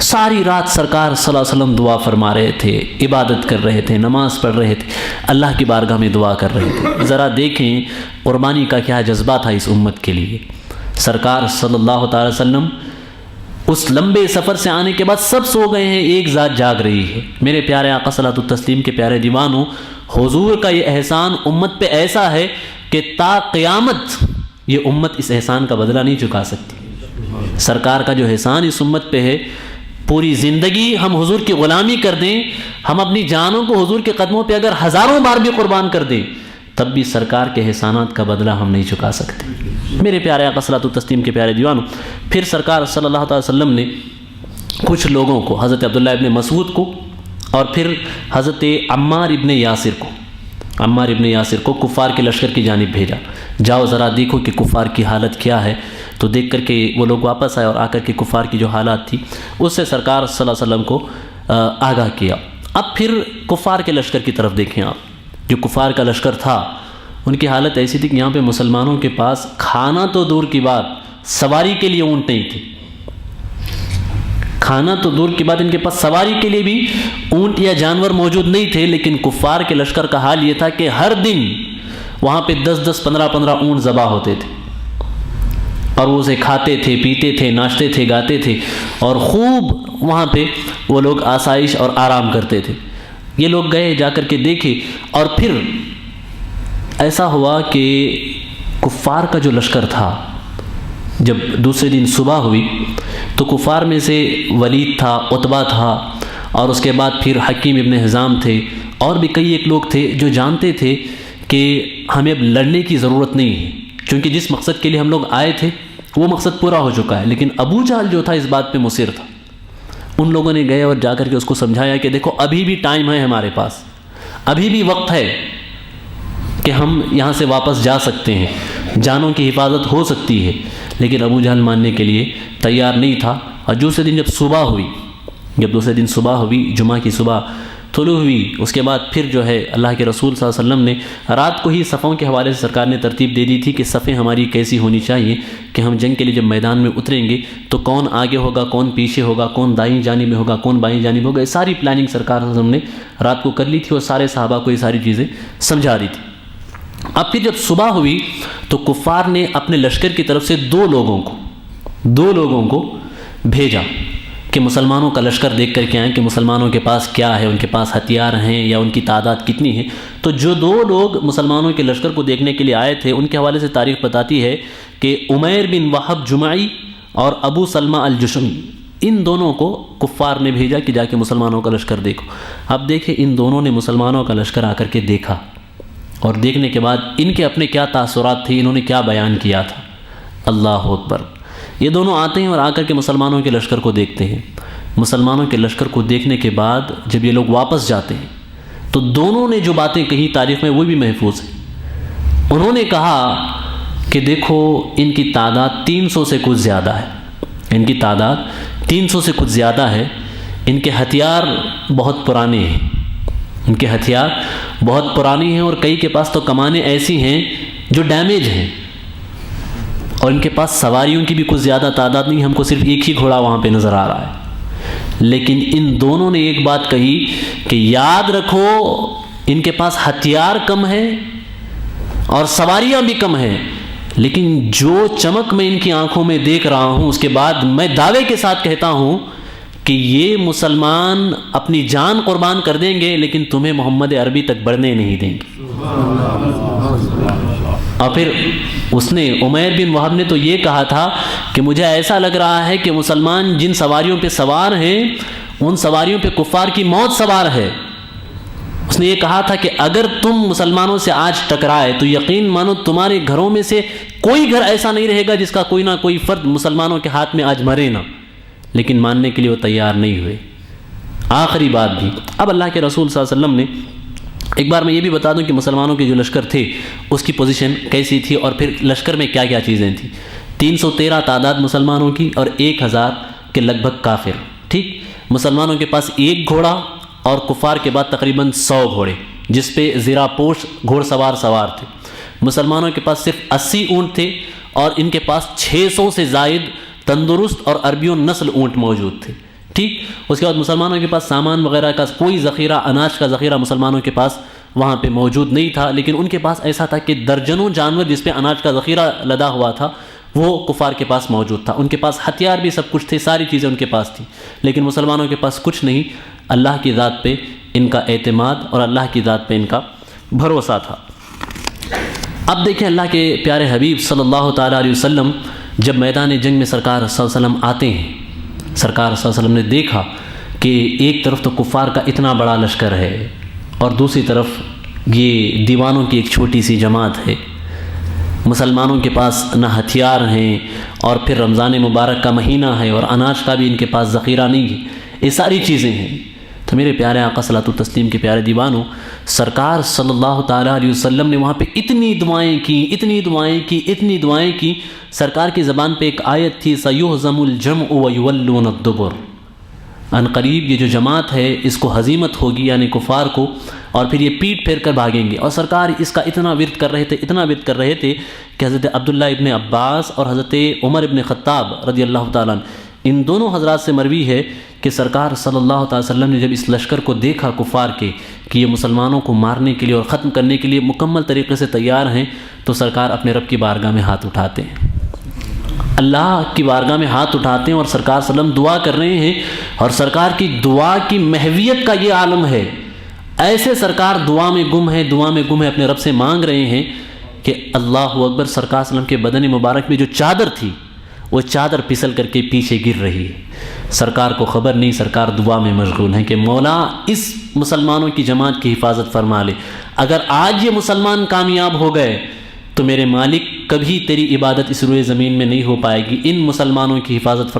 ساری رات سرکار صلی اللہ علیہ وسلم دعا فرما رہے تھے, عبادت کر رہے تھے, نماز پڑھ رہے تھے, اللہ کی بارگاہ میں دعا کر رہے تھے. ذرا دیکھیں قربانی کا کیا جذبہ تھا اس امت کے لیے. سرکار صلی اللہ تعالی وسلم اس لمبے سفر سے آنے کے بعد سب سو گئے ہیں, ایک ذات جاگ رہی ہے. میرے پیارے آقا صلاۃ التسلیم کے پیارے دیوانوں, حضور کا یہ احسان امت پہ ایسا ہے کہ تا قیامت یہ امت اس احسان کا بدلہ نہیں چکا سکتی. سرکار کا جو احسان اس امت پہ ہے, پوری زندگی ہم حضور کی غلامی کر دیں, ہم اپنی جانوں کو حضور کے قدموں پہ اگر ہزاروں بار بھی قربان کر دیں تب بھی سرکار کے احسانات کا بدلہ ہم نہیں چکا سکتے. میرے پیارے آقا صلاۃ التسلیم کے پیارے دیوانوں, پھر سرکار صلی اللہ تعالی وسلم نے کچھ لوگوں کو, حضرت عبداللہ ابن مسعود کو اور پھر حضرت عمار ابن یاسر کو کفار کے لشکر کی جانب بھیجا. جاؤ ذرا دیکھو کہ کفار کی حالت کیا ہے. تو دیکھ کر کے وہ لوگ واپس آئے اور آ کر کے کفار کی جو حالات تھی اس سے سرکار صلی اللہ علیہ وسلم کو آگاہ کیا. اب پھر کفار کے لشکر کی طرف دیکھیں آپ. جو کفار کا لشکر تھا ان کی حالت ایسی تھی کہ یہاں پہ مسلمانوں کے پاس کھانا تو دور کی بات, سواری کے لیے اونٹ نہیں تھے. کھانا تو دور کی بات, ان کے پاس سواری کے لیے بھی اونٹ یا جانور موجود نہیں تھے. لیکن کفار کے لشکر کا حال یہ تھا کہ ہر دن وہاں پہ 10-10, 15-15 اونٹ ذبح ہوتے تھے اور وہ اسے کھاتے تھے, پیتے تھے, ناچتے تھے, گاتے تھے اور خوب وہاں پہ وہ لوگ آسائش اور آرام کرتے تھے. یہ لوگ گئے, جا کر کے دیکھے اور پھر ایسا ہوا کہ کفار کا جو لشکر تھا جب دوسرے دن صبح ہوئی تو کفار میں سے ولید تھا, عتبہ تھا اور اس کے بعد پھر حکیم ابن حزام تھے اور بھی کئی ایک لوگ تھے جو جانتے تھے کہ ہمیں اب لڑنے کی ضرورت نہیں ہے, کیونکہ جس مقصد کے لیے ہم لوگ آئے تھے وہ مقصد پورا ہو چکا ہے. لیکن ابو جہل جو تھا اس بات پہ مصر تھا. ان لوگوں نے گئے اور جا کر کے اس کو سمجھایا کہ دیکھو ابھی بھی ٹائم ہے ہمارے پاس, ابھی بھی وقت ہے کہ ہم یہاں سے واپس جا سکتے ہیں, جانوں کی حفاظت ہو سکتی ہے. لیکن ابو جہل ماننے کے لیے تیار نہیں تھا. اور دوسرے دن جب دوسرے دن صبح ہوئی, جمعہ کی صبح, طلوع ہوئی اس کے بعد پھر جو ہے اللہ کے رسول صلی اللہ علیہ وسلم نے رات کو ہی صفوں کے حوالے سے سرکار نے ترتیب دے دی تھی کہ صفیں ہماری کیسی ہونی چاہیے کہ ہم جنگ کے لیے جب میدان میں اتریں گے تو کون آگے ہوگا، کون پیچھے ہوگا، کون دائیں جانب میں ہوگا، کون بائیں جانب ہوگا. یہ ساری پلاننگ سرکار صلی اللہ علیہ وسلم نے رات کو کر لی تھی اور سارے صحابہ کو یہ ساری چیزیں سمجھا دی تھی. اب پھر جب صبح ہوئی تو کفار نے اپنے لشکر کی طرف سے دو لوگوں کو بھیجا کہ مسلمانوں کا لشکر دیکھ کر کے آئیں کہ مسلمانوں کے پاس کیا ہے، ان کے پاس ہتھیار ہیں یا ان کی تعداد کتنی ہے. تو جو دو لوگ مسلمانوں کے لشکر کو دیکھنے کے لیے آئے تھے ان کے حوالے سے تاریخ بتاتی ہے کہ عمیر بن وہب جمعی اور ابو سلمہ الجشمی، ان دونوں کو کفار نے بھیجا کہ جا کے مسلمانوں کا لشکر دیکھو. اب دیکھیں ان دونوں نے مسلمانوں کا لشکر آ کر کے دیکھا اور دیکھنے کے بعد ان کے اپنے کیا تاثرات تھے، انہوں نے کیا بیان کیا تھا. اللہ اکبر. یہ دونوں آتے ہیں اور آ کر کے مسلمانوں کے لشکر کو دیکھتے ہیں. مسلمانوں کے لشکر کو دیکھنے کے بعد جب یہ لوگ واپس جاتے ہیں تو دونوں نے جو باتیں کہی تاریخ میں وہ بھی محفوظ ہیں. انہوں نے کہا کہ دیکھو ان کی تعداد 300 سے کچھ زیادہ ہے، ان کی تعداد 300 سے کچھ زیادہ ہے. ان کے ہتھیار بہت پرانے ہیں، ان کے ہتھیار بہت پرانی ہیں اور کئی کے پاس تو کمانیں ایسی ہیں جو ڈیمیج ہیں، اور ان کے پاس سواریوں کی بھی کچھ زیادہ تعداد نہیں، ہم کو صرف ایک ہی گھوڑا وہاں پہ نظر آ رہا ہے. لیکن ان دونوں نے ایک بات کہی کہ یاد رکھو ان کے پاس ہتھیار کم ہے اور سواریاں بھی کم ہیں، لیکن جو چمک میں ان کی آنکھوں میں دیکھ رہا ہوں اس کے بعد میں دعوے کے ساتھ کہتا ہوں کہ یہ مسلمان اپنی جان قربان کر دیں گے لیکن تمہیں محمد عربی تک بڑھنے نہیں دیں گے. اور پھر اس نے عمیر بن وہب نے تو یہ کہا تھا کہ مجھے ایسا لگ رہا ہے کہ مسلمان جن سواریوں پہ سوار ہیں ان سواریوں پہ کفار کی موت سوار ہے. اس نے یہ کہا تھا کہ اگر تم مسلمانوں سے آج ٹکرائے تو یقین مانو تمہارے گھروں میں سے کوئی گھر ایسا نہیں رہے گا جس کا کوئی نہ کوئی فرد مسلمانوں کے ہاتھ میں آج مرے نہ. لیکن ماننے کے لیے وہ تیار نہیں ہوئے. آخری بات بھی اب اللہ کے رسول صلی اللہ علیہ وسلم نے ایک بار میں یہ بھی بتا دوں کہ مسلمانوں کے جو لشکر تھے اس کی پوزیشن کیسی تھی اور پھر لشکر میں کیا کیا چیزیں تھیں. 313 تعداد مسلمانوں کی اور 1000 کے لگ بھگ کافر. ٹھیک، مسلمانوں کے پاس ایک گھوڑا اور کفار کے بعد تقریباً 100 گھوڑے جس پہ زیرہ پوش گھوڑ سوار تھے. مسلمانوں کے پاس صرف 80 اونٹ تھے اور ان کے پاس 600 سے زائد تندرست اور عربیوں نسل اونٹ موجود تھے. ٹھیک، اس کے بعد مسلمانوں کے پاس سامان وغیرہ کا کوئی ذخیرہ، اناج کا ذخیرہ مسلمانوں کے پاس وہاں پہ موجود نہیں تھا، لیکن ان کے پاس ایسا تھا کہ درجنوں جانور جس پہ اناج کا ذخیرہ لدا ہوا تھا وہ کفار کے پاس موجود تھا. ان کے پاس ہتھیار بھی سب کچھ تھے، ساری چیزیں ان کے پاس تھیں، لیکن مسلمانوں کے پاس کچھ نہیں. اللہ کی ذات پہ ان کا اعتماد اور اللہ کی ذات پہ ان کا بھروسہ تھا. اب دیکھیں اللہ کے پیارے حبیب صلی اللہ تعالیٰ علیہ وسلم جب میدان جنگ میں سرکار صلی اللہ علیہ وسلم آتے ہیں، سرکار صلی اللہ علیہ وسلم نے دیکھا کہ ایک طرف تو کفار کا اتنا بڑا لشکر ہے اور دوسری طرف یہ دیوانوں کی ایک چھوٹی سی جماعت ہے. مسلمانوں کے پاس نہ ہتھیار ہیں اور پھر رمضان مبارک کا مہینہ ہے اور اناج کا بھی ان کے پاس ذخیرہ نہیں ہے. یہ ساری چیزیں ہیں. تو میرے پیارے آقا صلاۃ التسلیم کے پیارے دیوانوں، سرکار صلی اللہ تعالیٰ علیہ وسلم نے وہاں پہ اتنی دعائیں کی. سرکار کی زبان پہ ایک آیت تھی سَيُهْزَمُ الْجَمْعُ وَيُوَلُّونَ الدُّبُرَ، ان قریب یہ جو جماعت ہے اس کو ہزیمت ہوگی یعنی کفار کو، اور پھر یہ پیٹ پھیر کر بھاگیں گے. اور سرکار اس کا اتنا ورد کر رہے تھے کہ حضرت عبداللہ ابن عباس اور حضرت عمر ابن خطاب رضی اللہ تعالیٰ عنہ، ان دونوں حضرات سے مروی ہے کہ سرکار صلی اللہ تعالی وسلم نے جب اس لشکر کو دیکھا کفار کے کہ یہ مسلمانوں کو مارنے کے لیے اور ختم کرنے کے لیے مکمل طریقے سے تیار ہیں، تو سرکار اپنے رب کی بارگاہ میں ہاتھ اٹھاتے ہیں، اللہ کی بارگاہ میں ہاتھ اٹھاتے ہیں اور سرکار صلی اللہ علیہ وسلم دعا کر رہے ہیں. اور سرکار کی دعا کی محویت کا یہ عالم ہے. ایسے سرکار دعا میں گم ہے اپنے رب سے مانگ رہے ہیں کہ اللہ اکبر. سرکار صلی اللہ علیہ وسلم کے بدن مبارک میں جو چادر تھی وہ چادر پھسل کر کے پیچھے گر رہی ہے. سرکار کو خبر نہیں، سرکار دعا میں مشغول ہیں کہ مولا اس مسلمانوں کی جماعت کی حفاظت فرما لے. اگر آج یہ مسلمان کامیاب ہو گئے تو میرے مالک کبھی تیری عبادت اس روئے زمین میں نہیں ہو پائے گی. ان مسلمانوں کی حفاظت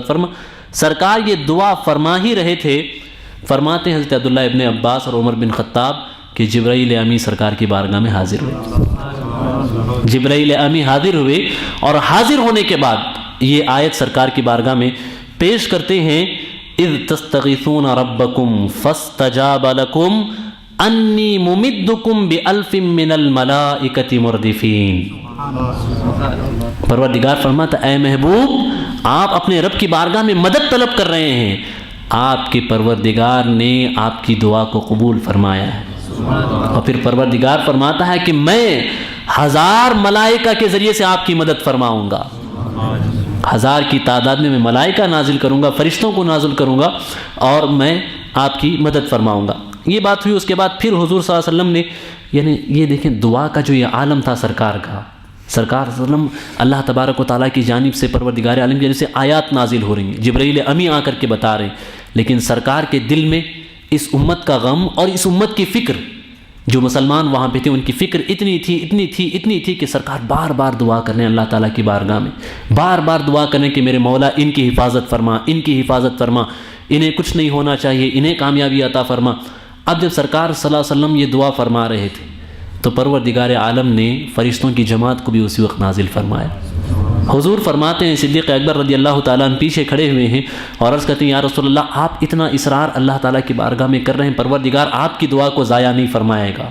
فرما. سرکار یہ دعا فرما ہی رہے تھے. فرماتے ہیں حضرت عبداللہ ابن عباس اور عمر بن خطاب کہ جبرائیل امی سرکار کی بارگاہ میں حاضر ہوئے. جبرائیل امی حاضر ہوئے اور حاضر ہونے کے بعد یہ آیت سرکار کی بارگاہ میں پیش کرتے ہیں اذ تستغیثون ربکم فاستجاب لکم انی ممدکم بألف من الملائکۃ مردفین۔ پروردگار فرماتا اے محبوب آپ اپنے رب کی بارگاہ میں مدد طلب کر رہے ہیں، آپ کے پروردگار نے آپ کی دعا کو قبول فرمایا ہے، اور پھر پروردگار فرماتا ہے کہ میں 1000 ملائکہ کے ذریعے سے آپ کی مدد فرماؤں گا، 1000 کی تعداد میں ملائکہ نازل کروں گا، فرشتوں کو نازل کروں گا اور میں آپ کی مدد فرماؤں گا۔ یہ بات ہوئی، اس کے بعد پھر حضور صلی اللہ علیہ وسلم نے، یعنی یہ دیکھیں دعا کا جو یہ عالم تھا سرکار کا، سرکار صلی اللہ علیہ وسلم اللہ تبارک و تعالیٰ کی جانب سے پروردگار عالم کی جانب سے آیات نازل ہو رہی ہیں، جبرائیل امی آ کر کے بتا رہے ہیں، لیکن سرکار کے دل میں اس امت کا غم اور اس امت کی فکر، جو مسلمان وہاں پہ تھے ان کی فکر اتنی تھی کہ سرکار بار بار دعا کرنے اللہ تعالیٰ کی بارگاہ میں، بار بار دعا کرنے کہ میرے مولا ان کی حفاظت فرما، ان کی حفاظت فرما، انہیں کچھ نہیں ہونا چاہیے، انہیں کامیابی عطا فرما۔ اب جب سرکار صلی اللہ علیہ وسلم یہ دعا فرما رہے تھے تو پروردگار عالم نے فرشتوں کی جماعت کو بھی اسی وقت نازل فرمایا۔ حضور فرماتے ہیں صدیق اکبر رضی اللہ تعالیٰ عنہ پیچھے کھڑے ہوئے ہیں اور عرض کرتے ہیں یا رسول اللہ آپ اتنا اصرار اللہ تعالیٰ کی بارگاہ میں کر رہے ہیں، پروردگار آپ کی دعا کو ضائع نہیں فرمائے گا،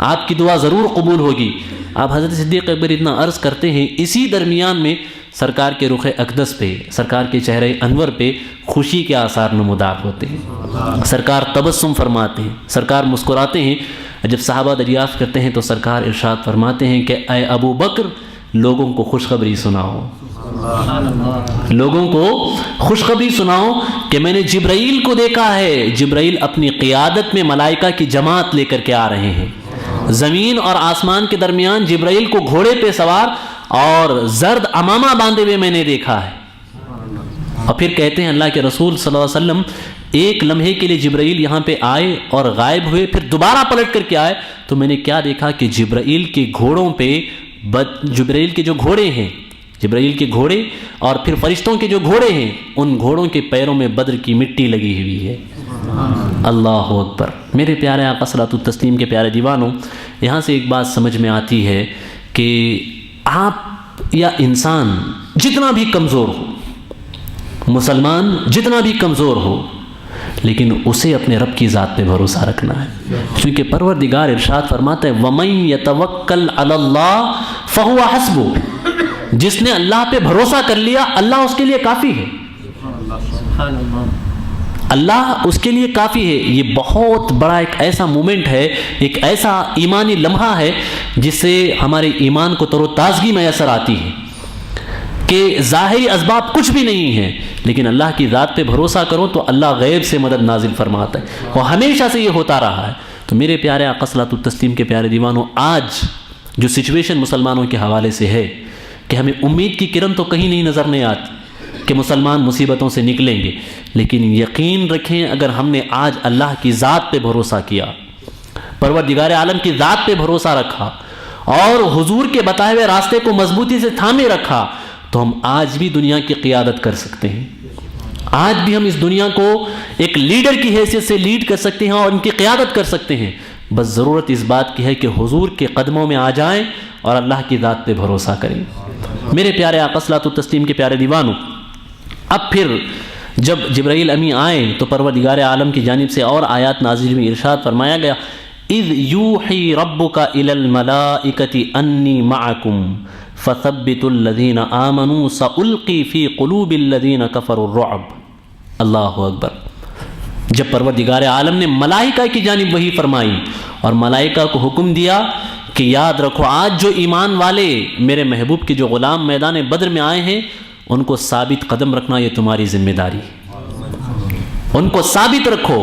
آپ کی دعا ضرور قبول ہوگی۔ آپ حضرت صدیق اکبر اتنا عرض کرتے ہیں، اسی درمیان میں سرکار کے رخ اقدس پہ، سرکار کے چہرے انور پہ خوشی کے آثار نمودار ہوتے ہیں، سرکار تبسم فرماتے ہیں، سرکار مسکراتے ہیں۔ جب صحابہ دریافت کرتے ہیں تو سرکار ارشاد فرماتے ہیں کہ اے ابو بکر لوگوں کو خوشخبری سناؤ، لوگوں کو خوشخبری سناؤ کہ میں نے جبرائیل کو دیکھا ہے، جبرائیل اپنی قیادت میں ملائکہ کی جماعت لے کر کے آ رہے ہیں، زمین اور آسمان کے درمیان جبرائیل کو گھوڑے پہ سوار اور زرد عمامہ باندھے ہوئے میں نے دیکھا ہے۔ اور پھر کہتے ہیں اللہ کے رسول صلی اللہ علیہ وسلم ایک لمحے کے لیے جبرائیل یہاں پہ آئے اور غائب ہوئے، پھر دوبارہ پلٹ کر کے آئے تو میں نے کیا دیکھا کہ جبرائیل کے گھوڑوں پہ، جبرائیل کے جو گھوڑے ہیں، جبرائیل کے گھوڑے اور پھر فرشتوں کے جو گھوڑے ہیں، ان گھوڑوں کے پیروں میں بدر کی مٹی لگی ہوئی ہے۔ اللہ اکبر۔ میرے پیارے آقا صلاۃ التسلیم کے پیارے دیوانوں، یہاں سے ایک بات سمجھ میں آتی ہے کہ آپ یا انسان جتنا بھی کمزور ہو، مسلمان جتنا بھی کمزور ہو، لیکن اسے اپنے رب کی ذات پہ بھروسہ رکھنا ہے، کیونکہ پروردگار ارشاد فرماتا ہے وَمَن يَتَوَكَّلْ عَلَى اللَّهِ فَهُوَ حَسْبُهُ، جس نے اللہ پہ بھروسہ کر لیا اللہ اس کے لیے کافی ہے، اللہ اس کے لیے کافی ہے۔ یہ بہت بڑا ایک ایسا مومنٹ ہے، ایک ایسا ایمانی لمحہ ہے جس سے ہمارے ایمان کو تر و تازگی میسر آتی ہے کہ ظاہری اسباب کچھ بھی نہیں ہیں، لیکن اللہ کی ذات پہ بھروسہ کرو تو اللہ غیب سے مدد نازل فرماتا ہے، اور ہمیشہ سے یہ ہوتا رہا ہے۔ تو میرے پیارے آقا صلاۃ التسلیم کے پیارے دیوانوں، آج جو سچویشن مسلمانوں کے حوالے سے ہے کہ ہمیں امید کی کرن تو کہیں نہیں نظر نہیں آتی کہ مسلمان مصیبتوں سے نکلیں گے، لیکن یقین رکھیں اگر ہم نے آج اللہ کی ذات پہ بھروسہ کیا، پروردگار عالم کی ذات پہ بھروسہ رکھا اور حضور کے بتائے ہوئے راستے کو مضبوطی سے تھامے رکھا، تو ہم آج بھی دنیا کی قیادت کر سکتے ہیں، آج بھی ہم اس دنیا کو ایک لیڈر کی حیثیت سے لیڈ کر سکتے ہیں اور ان کی قیادت کر سکتے ہیں۔ بس ضرورت اس بات کی ہے کہ حضور کے قدموں میں آ جائیں اور اللہ کی ذات پہ بھروسہ کریں۔ میرے پیارے آقا صلاۃ التسلیم کے پیارے دیوانوں، اب پھر جب جبرائیل امی آئے تو پروردگار عالم کی جانب سے اور آیات نازل میں ارشاد فرمایا گیا اذ یوحی ربک الی الملائکۃ انی معکم فثبتوا الذین آمنوا سألقی فی قلوب الذین کفروا الرعب۔ اللہ اکبر۔ جب پروردگار عالم نے ملائکہ کی جانب وحی فرمائی اور ملائکہ کو حکم دیا کہ یاد رکھو آج جو ایمان والے میرے محبوب کے جو غلام میدان بدر میں آئے ہیں ان کو ثابت قدم رکھنا یہ تمہاری ذمہ داری ہے، ان کو ثابت رکھو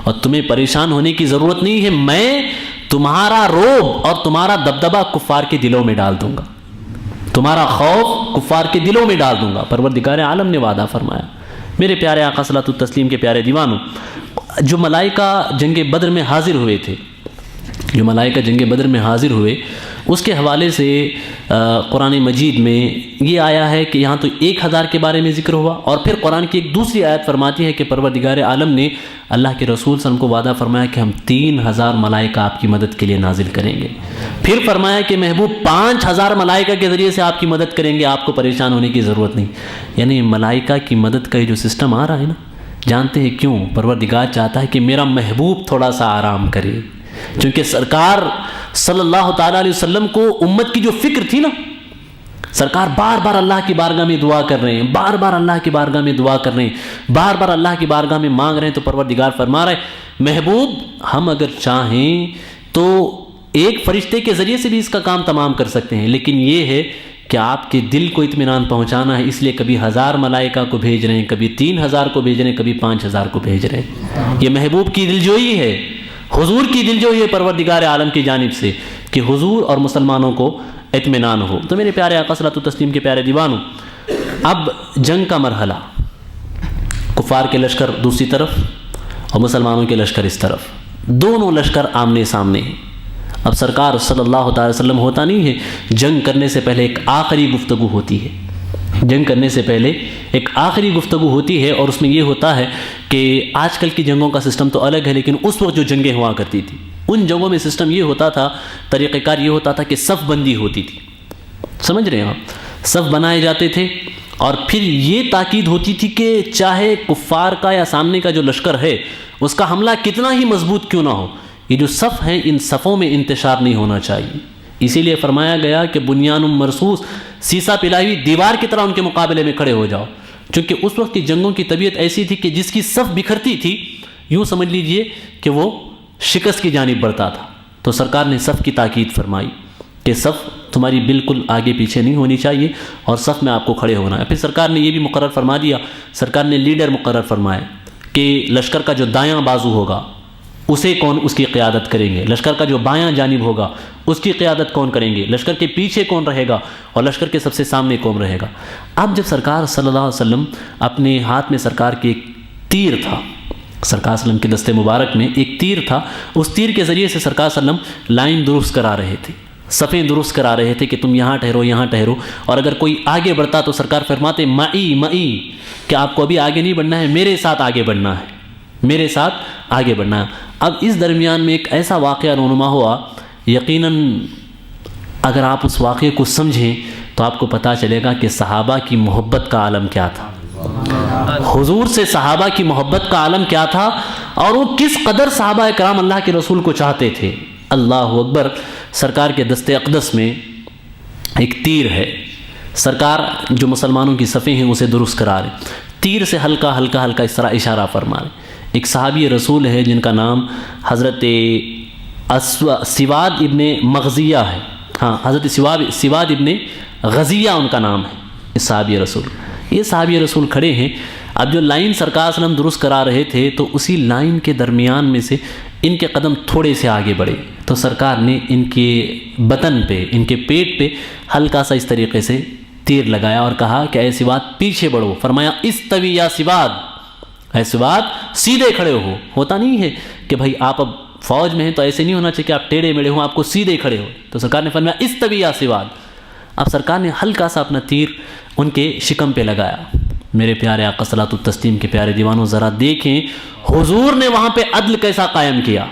اور تمہیں پریشان ہونے کی ضرورت نہیں ہے، میں تمہارا روب اور تمہارا دبدبہ کفار کے دلوں میں ڈال دوں گا، تمہارا خوف کفار کے دلوں میں ڈال دوں گا، پروردگار عالم نے وعدہ فرمایا۔ میرے پیارے آقا صلاۃ التسلیم کے پیارے دیوانوں، جو ملائکہ جنگ بدر میں حاضر ہوئے تھے، جو ملائکہ جنگ بدر میں حاضر ہوئے، اس کے حوالے سے قرآن مجید میں یہ آیا ہے کہ یہاں تو 1000 کے بارے میں ذکر ہوا، اور پھر قرآن کی ایک دوسری آیت فرماتی ہے کہ پروردگار عالم نے اللہ کے رسول صلی اللہ علیہ وسلم کو وعدہ فرمایا کہ ہم 3000 ملائکہ آپ کی مدد کے لیے نازل کریں گے، پھر فرمایا کہ محبوب 5000 ملائکہ کے ذریعے سے آپ کی مدد کریں گے، آپ کو پریشان ہونے کی ضرورت نہیں۔ یعنی ملائکہ کی مدد کا جو سسٹم آ رہا ہے نا، جانتے ہیں کیوں؟ پروردگار چاہتا ہے کہ میرا محبوب تھوڑا سا آرام کرے، چونکہ سرکار صلی اللہ تعالیٰ علیہ وسلم کو امت کی جو فکر تھی نا، سرکار بار بار اللہ کی بارگاہ میں دعا کر رہے ہیں، بار بار اللہ کی بارگاہ میں دعا کر رہے ہیں، بار بار اللہ کی بارگاہ میں مانگ رہے ہیں، تو پروردگار فرما رہے ہیں محبوب ہم اگر چاہیں تو ایک فرشتے کے ذریعے سے بھی اس کا کام تمام کر سکتے ہیں، لیکن یہ ہے کہ آپ کے دل کو اطمینان پہنچانا ہے، اس لیے کبھی 1000 ملائکہ کو بھیج رہے ہیں، کبھی 3000 کو بھیج رہے ہیں، کبھی 5000 کو بھیج رہے ہیں۔ یہ محبوب کی دلجوئی ہے، حضور کی دلجوئی ہے پروردگار عالم کی جانب سے کہ حضور اور مسلمانوں کو اطمینان ہو۔ تو میرے پیارے آقا صلوات و تسلیم کے پیارے دیوانوں، اب جنگ کا مرحلہ، کفار کے لشکر دوسری طرف اور مسلمانوں کے لشکر اس طرف، دونوں لشکر آمنے سامنے ہیں۔ اب سرکار صلی اللہ تعالی وسلم ہوتا نہیں ہے، جنگ کرنے سے پہلے ایک آخری گفتگو ہوتی ہے، جنگ کرنے سے پہلے ایک آخری گفتگو ہوتی ہے، اور اس میں یہ ہوتا ہے کہ آج کل کی جنگوں کا سسٹم تو الگ ہے، لیکن اس وقت جو جنگیں ہوا کرتی تھی ان جنگوں میں سسٹم یہ ہوتا تھا، طریقہ کار یہ ہوتا تھا کہ صف بندی ہوتی تھی، سمجھ رہے ہیں آپ، صف بنائے جاتے تھے، اور پھر یہ تاکید ہوتی تھی کہ چاہے کفار کا یا سامنے کا جو لشکر ہے اس کا حملہ کتنا ہی مضبوط کیوں نہ ہو، یہ جو صف ہیں ان صفوں میں انتشار نہیں ہونا چاہیے۔ اسی لیے فرمایا گیا کہ بنیان مرصوص، سیسا پلائی ہوئی دیوار کی طرح ان کے مقابلے میں کھڑے ہو جاؤ، چونکہ اس وقت کی جنگوں کی طبیعت ایسی تھی کہ جس کی صف بکھرتی تھی یوں سمجھ لیجئے کہ وہ شکست کی جانب بڑھتا تھا۔ تو سرکار نے صف کی تاکید فرمائی کہ صف تمہاری بالکل آگے پیچھے نہیں ہونی چاہیے اور صف میں آپ کو کھڑے ہونا ہے۔ پھر سرکار نے یہ بھی مقرر فرما دیا، سرکار نے لیڈر مقرر فرمائے کہ لشکر کا جو دایاں بازو ہوگا اسے کون اس کی قیادت کریں گے، لشکر کا جو بایاں جانب ہوگا اس کی قیادت کون کریں گے، لشکر کے پیچھے کون رہے گا اور لشکر کے سب سے سامنے کون رہے گا۔ اب جب سرکار صلی اللہ علیہ وسلم اپنے ہاتھ میں سرکار کے ایک تیر تھا، سرکار صلی اللہ علیہ وسلم کے دستے مبارک میں ایک تیر تھا، اس تیر کے ذریعے سے سرکار صلی اللہ علیہ وسلم لائن درست کرا رہے تھے، صفیں درست کرا رہے تھے کہ تم یہاں ٹھہرو یہاں ٹھہرو، اور اگر کوئی آگے بڑھتا تو سرکار فرماتے معی کہ آپ کو ابھی آگے نہیں بڑھنا ہے، میرے ساتھ آگے بڑھنا ہے، میرے ساتھ آگے بڑھنا ہے۔ اب اس درمیان میں ایک ایسا واقعہ رونما ہوا، یقیناً اگر آپ اس واقعے کو سمجھیں تو آپ کو پتہ چلے گا کہ صحابہ کی محبت کا عالم کیا تھا، حضور سے صحابہ کی محبت کا عالم کیا تھا، اور وہ کس قدر صحابہ کرام اللہ کے رسول کو چاہتے تھے۔ اللہ اکبر۔ سرکار کے دست اقدس میں ایک تیر ہے، سرکار جو مسلمانوں کی صفیں ہیں اسے درست کرا رہے، تیر سے ہلکا ہلکا ہلکا اس طرح اشارہ فرما رہے۔ ایک صحابی رسول ہے جن کا نام حضرت سواد ابن مغزیہ ہے، ہاں حضرت سواد ابن غزیہ ان کا نام ہے، اس صحابی رسول، یہ صحابی رسول کھڑے ہیں۔ اب جو لائن سرکار صلی اللہ علیہ وسلم درست کرا رہے تھے تو اسی لائن کے درمیان میں سے ان کے قدم تھوڑے سے آگے بڑھے، تو سرکار نے ان کے بطن پہ، ان کے پیٹ پہ ہلکا سا اس طریقے سے تیر لگایا اور کہا کہ اے سواد پیچھے بڑھو، فرمایا استوی یا سواد، اے سواد سیدھے کھڑے ہو۔ ہوتا نہیں ہے کہ بھائی آپ اب فوج میں ہیں تو ایسے نہیں ہونا چاہیے کہ آپ ٹیڑھے میڑے ہوں، آپ کو سیدھے کھڑے ہو، تو سرکار نے فرمایا استوی یا سواد۔ اب سرکار نے ہلکا سا اپنا تیر ان کے شکم پہ لگایا۔ میرے پیارے آقا صلوات و تسلیم کے پیارے دیوانوں، ذرا دیکھیں حضور نے وہاں پہ عدل کیسا قائم کیا،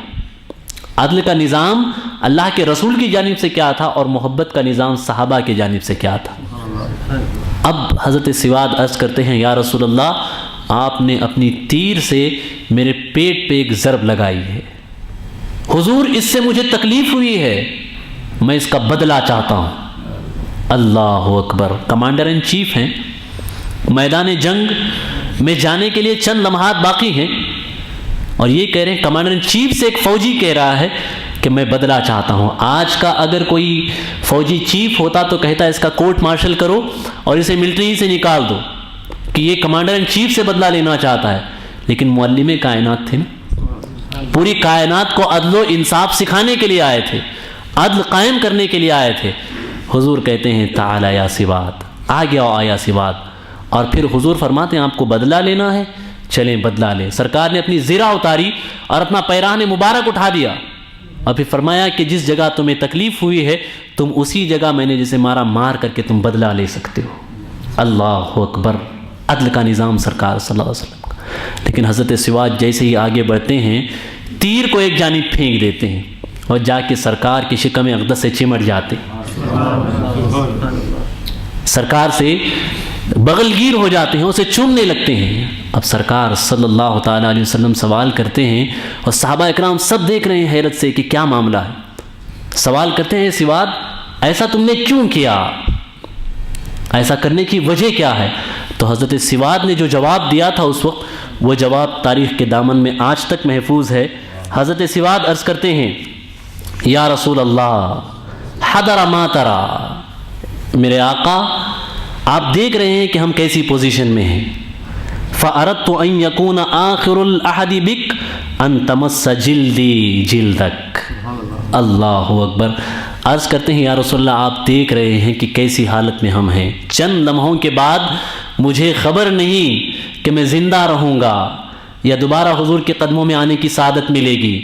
عدل کا نظام اللہ کے رسول کی جانب سے کیا تھا اور محبت کا نظام صحابہ کی جانب سے کیا تھا۔ اب حضرت سواد عرض کرتے ہیں یا رسول اللہ، آپ نے اپنی تیر سے میرے پیٹ پہ ایک ضرب لگائی ہے، حضور اس سے مجھے تکلیف ہوئی ہے، میں اس کا بدلہ چاہتا ہوں۔ اللہ اکبر۔ کمانڈر ان چیف ہیں، میدان جنگ میں جانے کے لیے چند لمحات باقی ہیں، اور یہ کہہ رہے ہیں، کمانڈر ان چیف سے ایک فوجی کہہ رہا ہے کہ میں بدلہ چاہتا ہوں۔ آج کا اگر کوئی فوجی چیف ہوتا تو کہتا ہے اس کا کورٹ مارشل کرو اور اسے ملٹری سے نکال دو کہ یہ کمانڈر ان چیف سے بدلہ لینا چاہتا ہے، لیکن معلم کائنات تھے نا، پوری کائنات کو عدل و انصاف سکھانے کے لیے آئے تھے، عدل قائم کرنے کے لیے آئے تھے۔ حضور کہتے ہیں تعالی یا سواد، آگے آؤ آیا سواد، اور پھر حضور فرماتے ہیں آپ کو بدلہ لینا ہے، چلیں بدلہ لیں۔ سرکار نے اپنی زرہ اتاری اور اپنا پیراہن مبارک اٹھا دیا، اور پھر فرمایا کہ جس جگہ تمہیں تکلیف ہوئی ہے تم اسی جگہ میں نے جسے مارا مار کر کے تم بدلہ لے سکتے ہو۔ اللہ اکبر۔ عدل کا نظام سرکار صلی اللہ علیہ وسلم کا۔ لیکن حضرت سواد جیسے ہی آگے بڑھتے ہیں تیر کو ایک جانب پھینک دیتے ہیں اور جا کے سرکار کی شکم اقدس سے چمٹ جاتے ہیں، سرکار سے بغل گیر ہو جاتے ہیں، اسے چومنے لگتے ہیں۔ اب سرکار صلی اللہ تعالیٰ علیہ وسلم سوال کرتے ہیں اور صحابہ اکرام سب دیکھ رہے ہیں حیرت سے کہ کیا معاملہ ہے۔ سوال کرتے ہیں سواد ایسا تم نے کیوں کیا، ایسا کرنے کی وجہ کیا ہے؟ تو حضرت سواد نے جو جواب دیا تھا اس وقت، وہ جواب تاریخ کے دامن میں آج تک محفوظ ہے۔ حضرت سواد عرض کرتے ہیں یا رسول اللہ حضر ما ترى، میرے آقا آپ دیکھ رہے ہیں کہ ہم کیسی پوزیشن میں ہیں۔ فَأَرَدْتُ أَن يَكُونَ آخِرُ الْأَحَدِ بِكَ أَن تَمَسَّ جِلْدِي جِلْدَكَ۔ اللہ اکبر۔ عرض کرتے ہیں یا رسول اللہ آپ دیکھ رہے ہیں کہ کیسی حالت میں ہم ہیں، چند لمحوں کے بعد مجھے خبر نہیں کہ میں زندہ رہوں گا یا دوبارہ حضور کے قدموں میں آنے کی سعادت ملے گی۔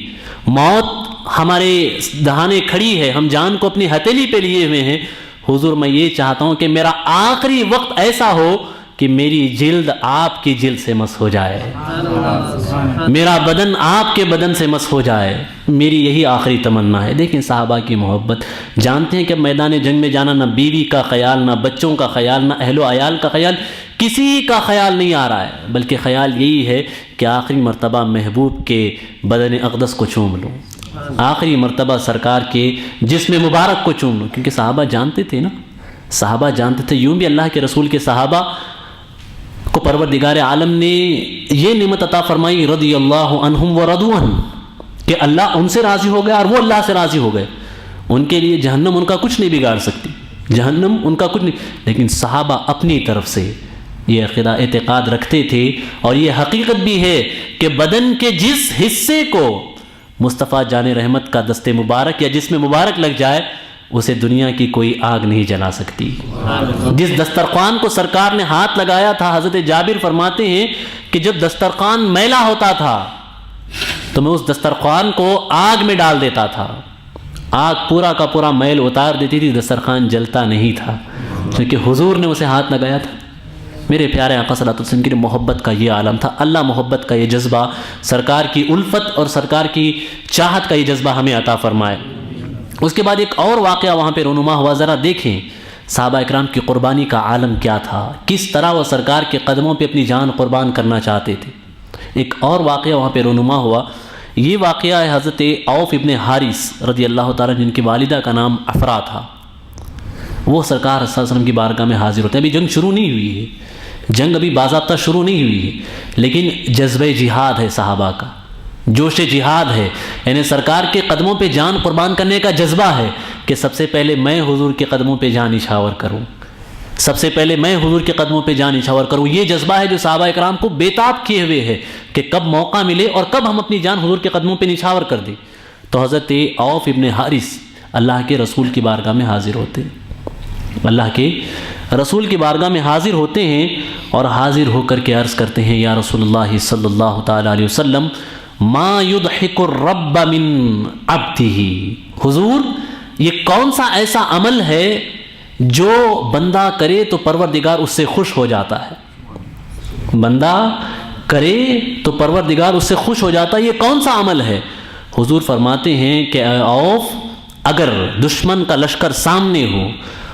موت ہمارے دہانے کھڑی ہے، ہم جان کو اپنی ہتھیلی پہ لیے ہوئے ہیں۔ حضور میں یہ چاہتا ہوں کہ میرا آخری وقت ایسا ہو کہ میری جلد آپ کی جلد سے مس ہو جائے، میرا بدن آپ کے بدن سے مس ہو جائے، میری یہی آخری تمنا ہے۔ دیکھیں صحابہ کی محبت، جانتے ہیں کہ میدان جنگ میں جانا نہ بیوی کا خیال، نہ بچوں کا خیال، نہ اہل و عیال کا خیال، کسی کا خیال نہیں آ رہا ہے، بلکہ خیال یہی ہے کہ آخری مرتبہ محبوب کے بدن اقدس کو چوم لوں، آخری مرتبہ سرکار کے جسم مبارک کو چوم لوں۔ کیونکہ صحابہ جانتے تھے نا، صحابہ جانتے تھے، یوں بھی اللہ کے رسول کے صحابہ کو پروردگار عالم نے یہ نعمت عطا فرمائی رضی اللہ عنہم ورضوا عنہ، کہ اللہ ان سے راضی ہو گیا اور وہ اللہ سے راضی ہو گئے۔ ان کے لیے جہنم ان کا کچھ نہیں بگاڑ سکتی، جہنم ان کا کچھ نہیں، لیکن صحابہ اپنی طرف سے یہ عقیدہ اعتقاد رکھتے تھے، اور یہ حقیقت بھی ہے کہ بدن کے جس حصے کو مصطفیٰ جان رحمت کا دست مبارک یا جسم مبارک لگ جائے اسے دنیا کی کوئی آگ نہیں جلا سکتی۔ جس دسترخوان کو سرکار نے ہاتھ لگایا تھا، حضرت جابر فرماتے ہیں کہ جب دسترخوان میلا ہوتا تھا تو میں اس دسترخوان کو آگ میں ڈال دیتا تھا، آگ پورا کا پورا میل اتار دیتی تھی، دسترخوان جلتا نہیں تھا کیونکہ حضور نے اسے ہاتھ لگایا تھا۔ میرے پیارے آقا صلی اللہ علیہ وسلم کی محبت کا یہ عالم تھا، اللہ محبت کا یہ جذبہ، سرکار کی الفت اور سرکار کی چاہت کا یہ جذبہ ہمیں عطا فرمائے۔ اس کے بعد ایک اور واقعہ وہاں پہ رونما ہوا، ذرا دیکھیں صحابہ اکرام کی قربانی کا عالم کیا تھا، کس طرح وہ سرکار کے قدموں پہ اپنی جان قربان کرنا چاہتے تھے۔ ایک اور واقعہ وہاں پہ رونما ہوا، یہ واقعہ ہے حضرت عوف ابن حارث رضی اللہ تعالیٰ جن کی والدہ کا نام افرا تھا۔ وہ سرکار صلی اللہ علیہ وسلم کی بارگاہ میں حاضر ہوتے ہیں، ابھی جنگ شروع نہیں ہوئی ہے، جنگ ابھی باضابطہ شروع نہیں ہوئی ہے، لیکن جذبہ جہاد ہے صحابہ کا، جوش جہاد ہے، یعنی سرکار کے قدموں پہ جان قربان کرنے کا جذبہ ہے کہ سب سے پہلے میں حضور کے قدموں پہ جان نچھاور کروں، سب سے پہلے میں حضور کے قدموں پہ جان نچھاور کروں۔ یہ جذبہ ہے جو صحابہ اکرام کو بےتاب کیے ہوئے ہے کہ کب موقع ملے اور کب ہم اپنی جان حضور کے قدموں پہ نچھاور کر دیں۔ تو حضرت عوف ابن حارث اللہ کے رسول کی بارگاہ میں حاضر ہوتے ہیں، اللہ کے رسول کی بارگاہ میں حاضر ہوتے ہیں اور حاضر ہو کر کے عرض کرتے ہیں یا رسول اللہ صلی اللہ تعالیٰ علیہ وسلم ما یضحک الرب من عبدہ، حضور یہ کون سا ایسا عمل ہے جو بندہ کرے تو پروردگار اس سے خوش ہو جاتا ہے، بندہ کرے تو پروردگار اس سے خوش ہو جاتا ہے، یہ کون سا عمل ہے؟ حضور فرماتے ہیں کہ اے عوف، اگر دشمن کا لشکر سامنے ہو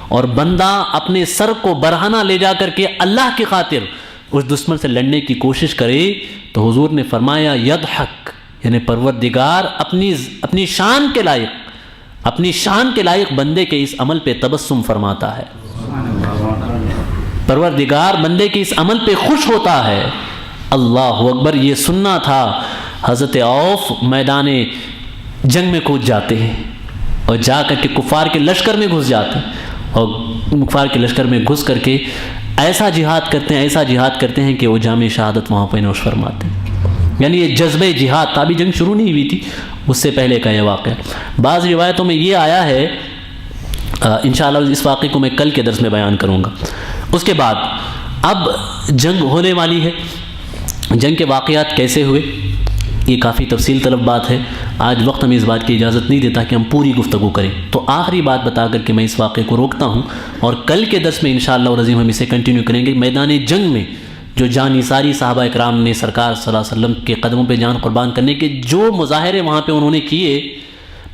اور بندہ اپنے سر کو برہنہ لے جا کر کے اللہ کی خاطر اس دشمن سے لڑنے کی کوشش کرے تو حضور نے فرمایا یضحک، یعنی پروردگار اپنی شان کے لائق، اپنی شان کے لائق بندے کے اس عمل پہ تبسم فرماتا ہے، پروردگار بندے کے اس عمل پہ خوش ہوتا ہے۔ اللہ اکبر۔ یہ سننا تھا، حضرت عوف میدان جنگ میں کود جاتے ہیں اور جا کر کے کفار کے لشکر میں گھس جاتے ہیں، اور کفار کے لشکر میں گھس کر کے ایسا جہاد کرتے ہیں، ایسا جہاد کرتے ہیں کہ وہ جامع شہادت وہاں پہ نوش فرماتے ہیں۔ یعنی یہ جذبہ جہاد تھا، ابھی جنگ شروع نہیں ہوئی تھی، اس سے پہلے کا یہ واقعہ۔ بعض روایتوں میں یہ آیا ہے، انشاءاللہ اس واقعے کو میں کل کے درس میں بیان کروں گا۔ اس کے بعد اب جنگ ہونے والی ہے، جنگ کے واقعات کیسے ہوئے یہ کافی تفصیل طلب بات ہے، آج وقت ہمیں اس بات کی اجازت نہیں دیتا کہ ہم پوری گفتگو کریں، تو آخری بات بتا کر کے میں اس واقعے کو روکتا ہوں، اور کل کے درس میں انشاءاللہ العظیم ہم اسے کنٹینیو کریں گے۔ میدان جنگ میں جو جان نثاری صحابہ اکرام نے سرکار صلی اللہ علیہ وسلم کے قدموں پہ جان قربان کرنے کے جو مظاہرے وہاں پہ انہوں نے کیے،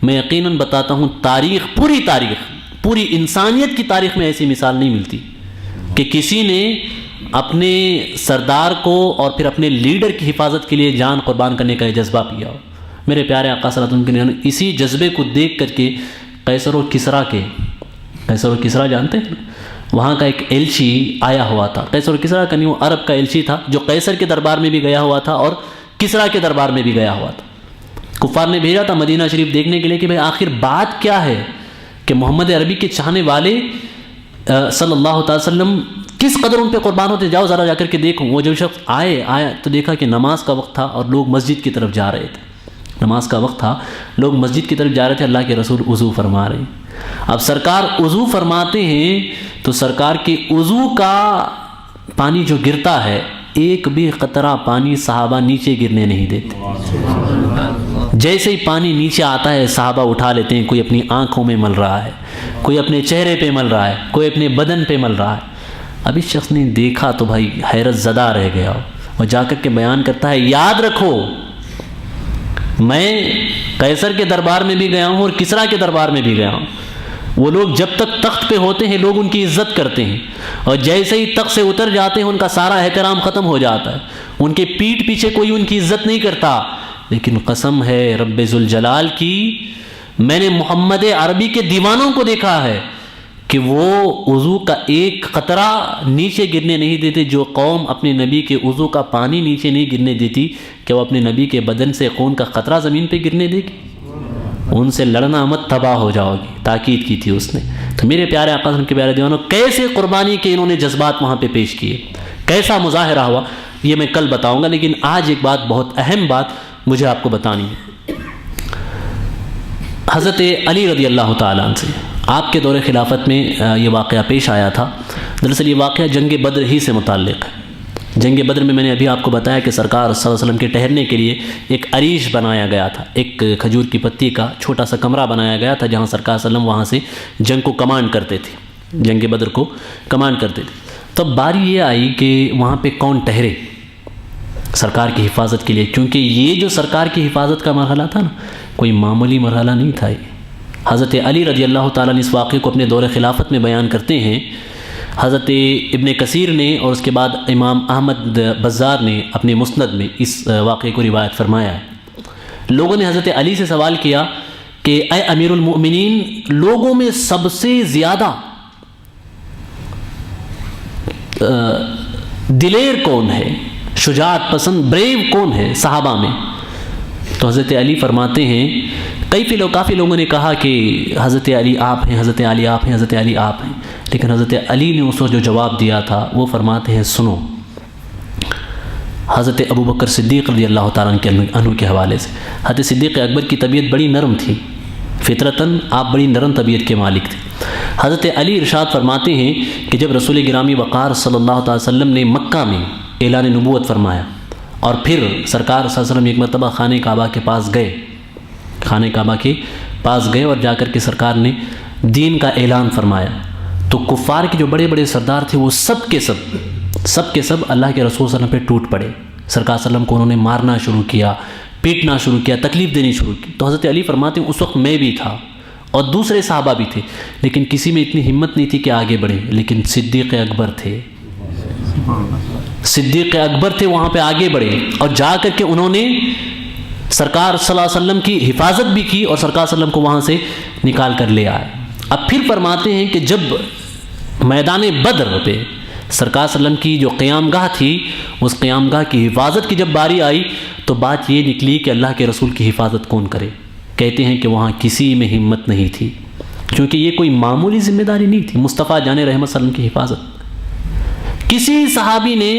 میں یقیناً بتاتا ہوں پوری انسانیت کی تاریخ میں ایسی مثال نہیں ملتی، کہ کسی نے اپنے سردار کو اور پھر اپنے لیڈر کی حفاظت کے لیے جان قربان کرنے کا جذبہ پیا ہو۔ میرے پیارے آقا صلی اللہ علیہ وسلم نے اسی جذبے کو دیکھ کر کے قیصر و کسریٰ جانتے ہیں، وہاں کا ایک ایلچی آیا ہوا تھا۔ قیصر و کسریٰ کا نہیں، وہ عرب کا ایلچی تھا جو قیصر کے دربار میں بھی گیا ہوا تھا اور کسریٰ کے دربار میں بھی گیا ہوا تھا۔ کفار نے بھیجا تھا مدینہ شریف دیکھنے کے لیے کہ بھئی آخر بات کیا ہے کہ محمد عربی کے چاہنے والے صلی اللہ تعالی وسلم کس قدر ان پہ قربان ہوتے، جاؤ ذرا جا کر کے دیکھو۔ وہ جو شخص آیا تو دیکھا کہ نماز کا وقت تھا اور لوگ مسجد کی طرف جا رہے تھے، نماز کا وقت تھا، لوگ مسجد کی طرف جا رہے تھے، اللہ کے رسول وضو فرما رہے ہیں۔ اب سرکار وضو فرماتے ہیں تو سرکار کے وضو کا پانی جو گرتا ہے، ایک بھی قطرہ پانی صحابہ نیچے گرنے نہیں دیتے۔ جیسے ہی پانی نیچے آتا ہے صحابہ اٹھا لیتے ہیں، کوئی اپنی آنکھوں میں مل رہا ہے، کوئی اپنے چہرے پہ مل رہا ہے، کوئی اپنے بدن پہ مل رہا ہے۔ اب اس شخص نے دیکھا تو بھائی حیرت زدہ رہ گیا، وہ جا کر کے بیان کرتا ہے، یاد رکھو میں قیصر کے دربار میں بھی گیا ہوں اور کسریٰ کے دربار میں بھی گیا ہوں۔ وہ لوگ جب تک تخت پہ ہوتے ہیں لوگ ان کی عزت کرتے ہیں، اور جیسے ہی تخت سے اتر جاتے ہیں ان کا سارا احترام ختم ہو جاتا ہے، ان کے پیٹھ پیچھے کوئی ان کی عزت نہیں کرتا۔ لیکن قسم ہے رب ذوالجلال کی، میں نے محمد عربی کے دیوانوں کو دیکھا ہے کہ وہ وضو کا ایک قطرہ نیچے گرنے نہیں دیتے۔ جو قوم اپنے نبی کے وضو کا پانی نیچے نہیں گرنے دیتی، کہ وہ اپنے نبی کے بدن سے خون کا قطرہ زمین پہ گرنے دے گی؟ ان سے لڑنا مت، تباہ ہو جاؤ گی، تاکید کی تھی اس نے۔ تو میرے پیارے آقا صلی اللہ علیہ وسلم کے پیارے دیوانوں، کیسے قربانی کے انہوں نے جذبات وہاں پہ پیش کیے، کیسا مظاہرہ ہوا، یہ میں کل بتاؤں گا، لیکن آج ایک بات، بہت اہم بات مجھے آپ کو بتانی ہے۔ حضرت علی رضی اللہ تعالیٰ عنہ سے آپ کے دور خلافت میں یہ واقعہ پیش آیا تھا۔ دراصل یہ واقعہ جنگ بدر ہی سے متعلق ہے۔ جنگ بدر میں نے ابھی آپ کو بتایا کہ سرکار صلی اللہ علیہ وسلم کے ٹھہرنے کے لیے ایک عریش بنایا گیا تھا، ایک کھجور کی پتی کا چھوٹا سا کمرہ بنایا گیا تھا جہاں سرکار صلی اللہ علیہ وسلم وہاں سے جنگ کو کمانڈ کرتے تھے، جنگ بدر کو کمانڈ کرتے تھے۔ تب باری یہ آئی کہ وہاں پہ کون ٹھہرے سرکار کی حفاظت کے لیے، کیونکہ یہ جو سرکار کی حفاظت کا مرحلہ تھا نا، کوئی معمولی مرحلہ نہیں تھا۔ یہ حضرت علی رضی اللہ تعالیٰ نے اس واقعے کو اپنے دور خلافت میں بیان کرتے ہیں۔ حضرت ابن کثیر نے اور اس کے بعد امام احمد بزار نے اپنے مسند میں اس واقعے کو روایت فرمایا ہے۔ لوگوں نے حضرت علی سے سوال کیا کہ اے امیر المؤمنین، لوگوں میں سب سے زیادہ دلیر کون ہے، شجاعت پسند، بریو کون ہے صحابہ میں؟ تو حضرت علی فرماتے ہیں، کافی لوگوں نے کہا کہ حضرت علی آپ ہیں، حضرت علی آپ ہیں، حضرت علی آپ ہیں، لیکن حضرت علی نے اس وقت جو جواب دیا تھا وہ فرماتے ہیں، سنو، حضرت ابو بکر صدیق رضی اللہ تعالیٰ عنہ کے حوالے سے، حضرت صدیق اکبر کی طبیعت بڑی نرم تھی، فطرتاً آپ بڑی نرم طبیعت کے مالک تھے۔ حضرت علی ارشاد فرماتے ہیں کہ جب رسول گرامی وقار صلی اللہ تعالی وسلم نے مکہ میں اعلان نبوت فرمایا اور پھر سرکار صلی اللہ علیہ وسلم ایک مرتبہ خانہ کعبہ کے پاس گئے اور جا کر کے سرکار نے دین کا اعلان فرمایا، تو کفار کے جو بڑے بڑے سردار تھے وہ سب کے سب اللہ کے رسول صلی اللہ علیہ وسلم پہ ٹوٹ پڑے۔ سرکار صلی اللہ علیہ وسلم کو انہوں نے مارنا شروع کیا، پیٹنا شروع کیا، تکلیف دینی شروع کی۔ تو حضرت علی فرماتے ہیں اس وقت میں بھی تھا اور دوسرے صحابہ بھی تھے، لیکن کسی میں اتنی ہمت نہیں تھی کہ آگے بڑھے، لیکن صدیق اکبر تھے وہاں پہ آگے بڑھے اور جا کر کے انہوں نے سرکار صلی اللہ علیہ وسلم کی حفاظت بھی کی اور سرکار صلی اللہ علیہ وسلم کو وہاں سے نکال کر لے آئے۔ اب پھر فرماتے ہیں کہ جب میدان بدر پہ سرکار صلی اللہ علیہ وسلم کی جو قیام گاہ تھی، اس قیام گاہ کی حفاظت کی جب باری آئی تو بات یہ نکلی کہ اللہ کے رسول کی حفاظت کون کرے؟ کہتے ہیں کہ وہاں کسی میں ہمت نہیں تھی، کیونکہ یہ کوئی معمولی ذمہ داری نہیں تھی۔ مصطفیٰ جان رحمت صلی اللہ علیہ وسلم کی حفاظت، کسی صحابی نے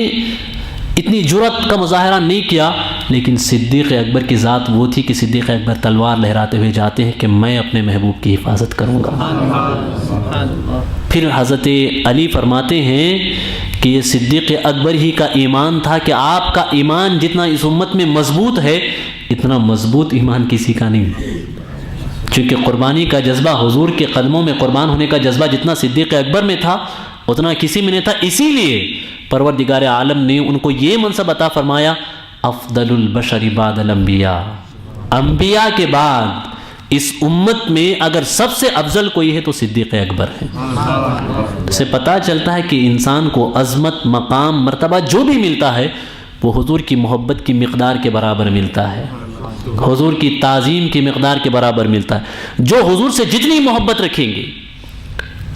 اتنی جرأت کا مظاہرہ نہیں کیا، لیکن صدیق اکبر کی ذات وہ تھی کہ صدیق اکبر تلوار لہراتے ہوئے جاتے ہیں کہ میں اپنے محبوب کی حفاظت کروں گا۔ پھر حضرت علی فرماتے ہیں کہ یہ صدیق اکبر ہی کا ایمان تھا کہ آپ کا ایمان جتنا اس امت میں مضبوط ہے، اتنا مضبوط ایمان کسی کا نہیں، چونکہ قربانی کا جذبہ، حضور کے قدموں میں قربان ہونے کا جذبہ جتنا صدیق اکبر میں تھا اتنا کسی میں نہیں تھا۔ اسی لیے پروردگار عالم نے ان کو یہ منصب عطا فرمایا، افضل البشر بعد الانبیاء، انبیاء کے بعد اس امت میں اگر سب سے افضل کوئی ہے تو صدیق اکبر ہے۔ اس سے پتہ چلتا ہے کہ انسان کو عظمت، مقام، مرتبہ جو بھی ملتا ہے وہ حضور کی محبت کی مقدار کے برابر ملتا ہے، حضور کی تعظیم کی مقدار کے برابر ملتا ہے۔ جو حضور سے جتنی محبت رکھیں گے،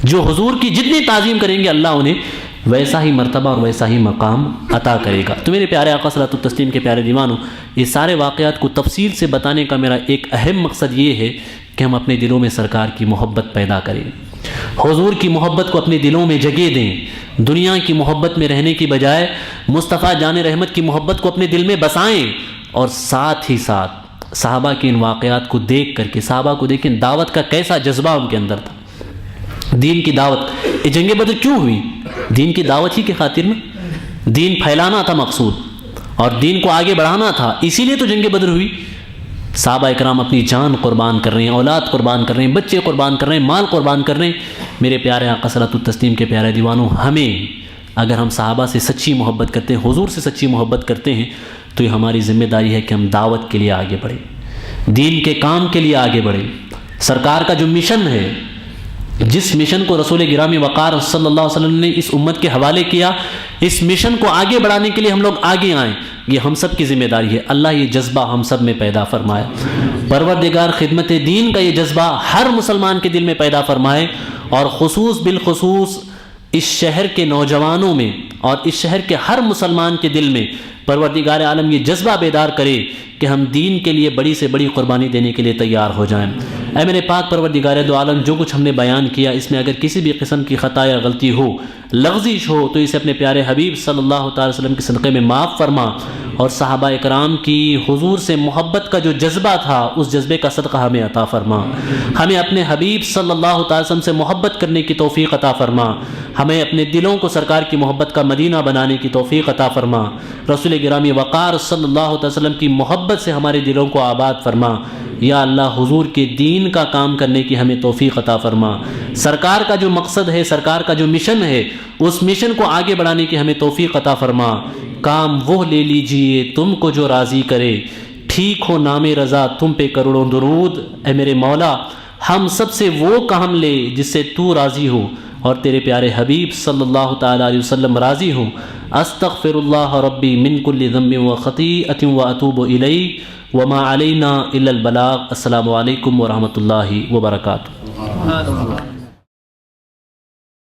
جو حضور کی جتنی تعظیم کریں گے، اللہ انہیں ویسا ہی مرتبہ اور ویسا ہی مقام عطا کرے گا۔ تو میرے پیارے آقا صلی اللہ علیہ وسلم کے پیارے دیوانوں، یہ سارے واقعات کو تفصیل سے بتانے کا میرا ایک اہم مقصد یہ ہے کہ ہم اپنے دلوں میں سرکار کی محبت پیدا کریں، حضور کی محبت کو اپنے دلوں میں جگہ دیں، دنیا کی محبت میں رہنے کی بجائے مصطفیٰ جان رحمت کی محبت کو اپنے دل میں بسائیں، اور ساتھ ہی ساتھ صحابہ کے ان واقعات کو دیکھ کر کے، صحابہ کو دیکھیں دعوت کا کیسا جذبہ ان کے اندر تھا، دین کی دعوت۔ یہ جنگ بدر کیوں ہوئی؟ دین کی دعوت ہی کی خاطر میں، دین پھیلانا تھا مقصود اور دین کو آگے بڑھانا تھا، اسی لیے تو جنگ بدر ہوئی۔ صحابہ اکرام اپنی جان قربان کر رہے ہیں، اولاد قربان کر رہے ہیں، بچے قربان کر رہے ہیں، مال قربان کر رہے ہیں۔ میرے پیارے آقا صلوات التسلیم کے پیارے دیوانوں، ہمیں اگر ہم صحابہ سے سچی محبت کرتے ہیں، حضور سے سچی محبت کرتے ہیں، تو یہ ہماری ذمہ داری ہے کہ ہم دعوت کے لیے آگے بڑھیں، دین کے کام کے لیے آگے بڑھیں۔ سرکار کا جو مشن ہے، جس مشن کو رسول گرامی وقار صلی اللہ علیہ وسلم نے اس امت کے حوالے کیا، اس مشن کو آگے بڑھانے کے لیے ہم لوگ آگے آئیں، یہ ہم سب کی ذمہ داری ہے۔ اللہ یہ جذبہ ہم سب میں پیدا فرمائے، پروردگار خدمت دین کا یہ جذبہ ہر مسلمان کے دل میں پیدا فرمائے، اور بالخصوص اس شہر کے نوجوانوں میں اور اس شہر کے ہر مسلمان کے دل میں پروردگار عالم یہ جذبہ بیدار کرے کہ ہم دین کے لیے بڑی سے بڑی قربانی دینے کے لیے تیار ہو جائیں۔ اے میرے پاک پروردگار دو عالم، جو کچھ ہم نے بیان کیا اس میں اگر کسی بھی قسم کی خطا یا غلطی ہو، لغزش ہو، تو اسے اپنے پیارے حبیب صلی اللہ تعالی وسلم کے صدقے میں معاف فرما، اور صحابہ اکرام کی حضور سے محبت کا جو جذبہ تھا اس جذبے کا صدقہ ہمیں عطا فرما، ہمیں اپنے حبیب صلی اللہ تعالی وسلم سے محبت کرنے کی توفیق عطا فرما، ہمیں اپنے دلوں کو سرکار کی محبت کا مدینہ بنانے کی توفیق عطا فرما، رسول گرامی وقار صلی اللہ تعالی وسلم کی محبت سے ہمارے دلوں کو آباد فرما۔ یا اللہ حضور کے دین کا کام کرنے کی ہمیں توفیق عطا فرما، سرکار کا جو مقصد ہے، سرکار کا جو مشن ہے، اس مشن کو آگے بڑھانے کی ہمیں توفیق عطا فرما۔ کام وہ لے لیجئے تم کو جو راضی کرے، ٹھیک ہو نام رضا تم پہ کروڑوں درود۔ اے میرے مولا، ہم سب سے وہ کام لے جس سے تو راضی ہو اور تیرے پیارے حبیب صلی اللہ تعالی علیہ وسلم راضی ہوں۔ استغفر اللہ ربی من کل ذنب و خطیئۃ و اتوب الیہ وما علینا الا البلاغ۔ السلام علیکم ورحمۃ اللہ وبرکاتہ۔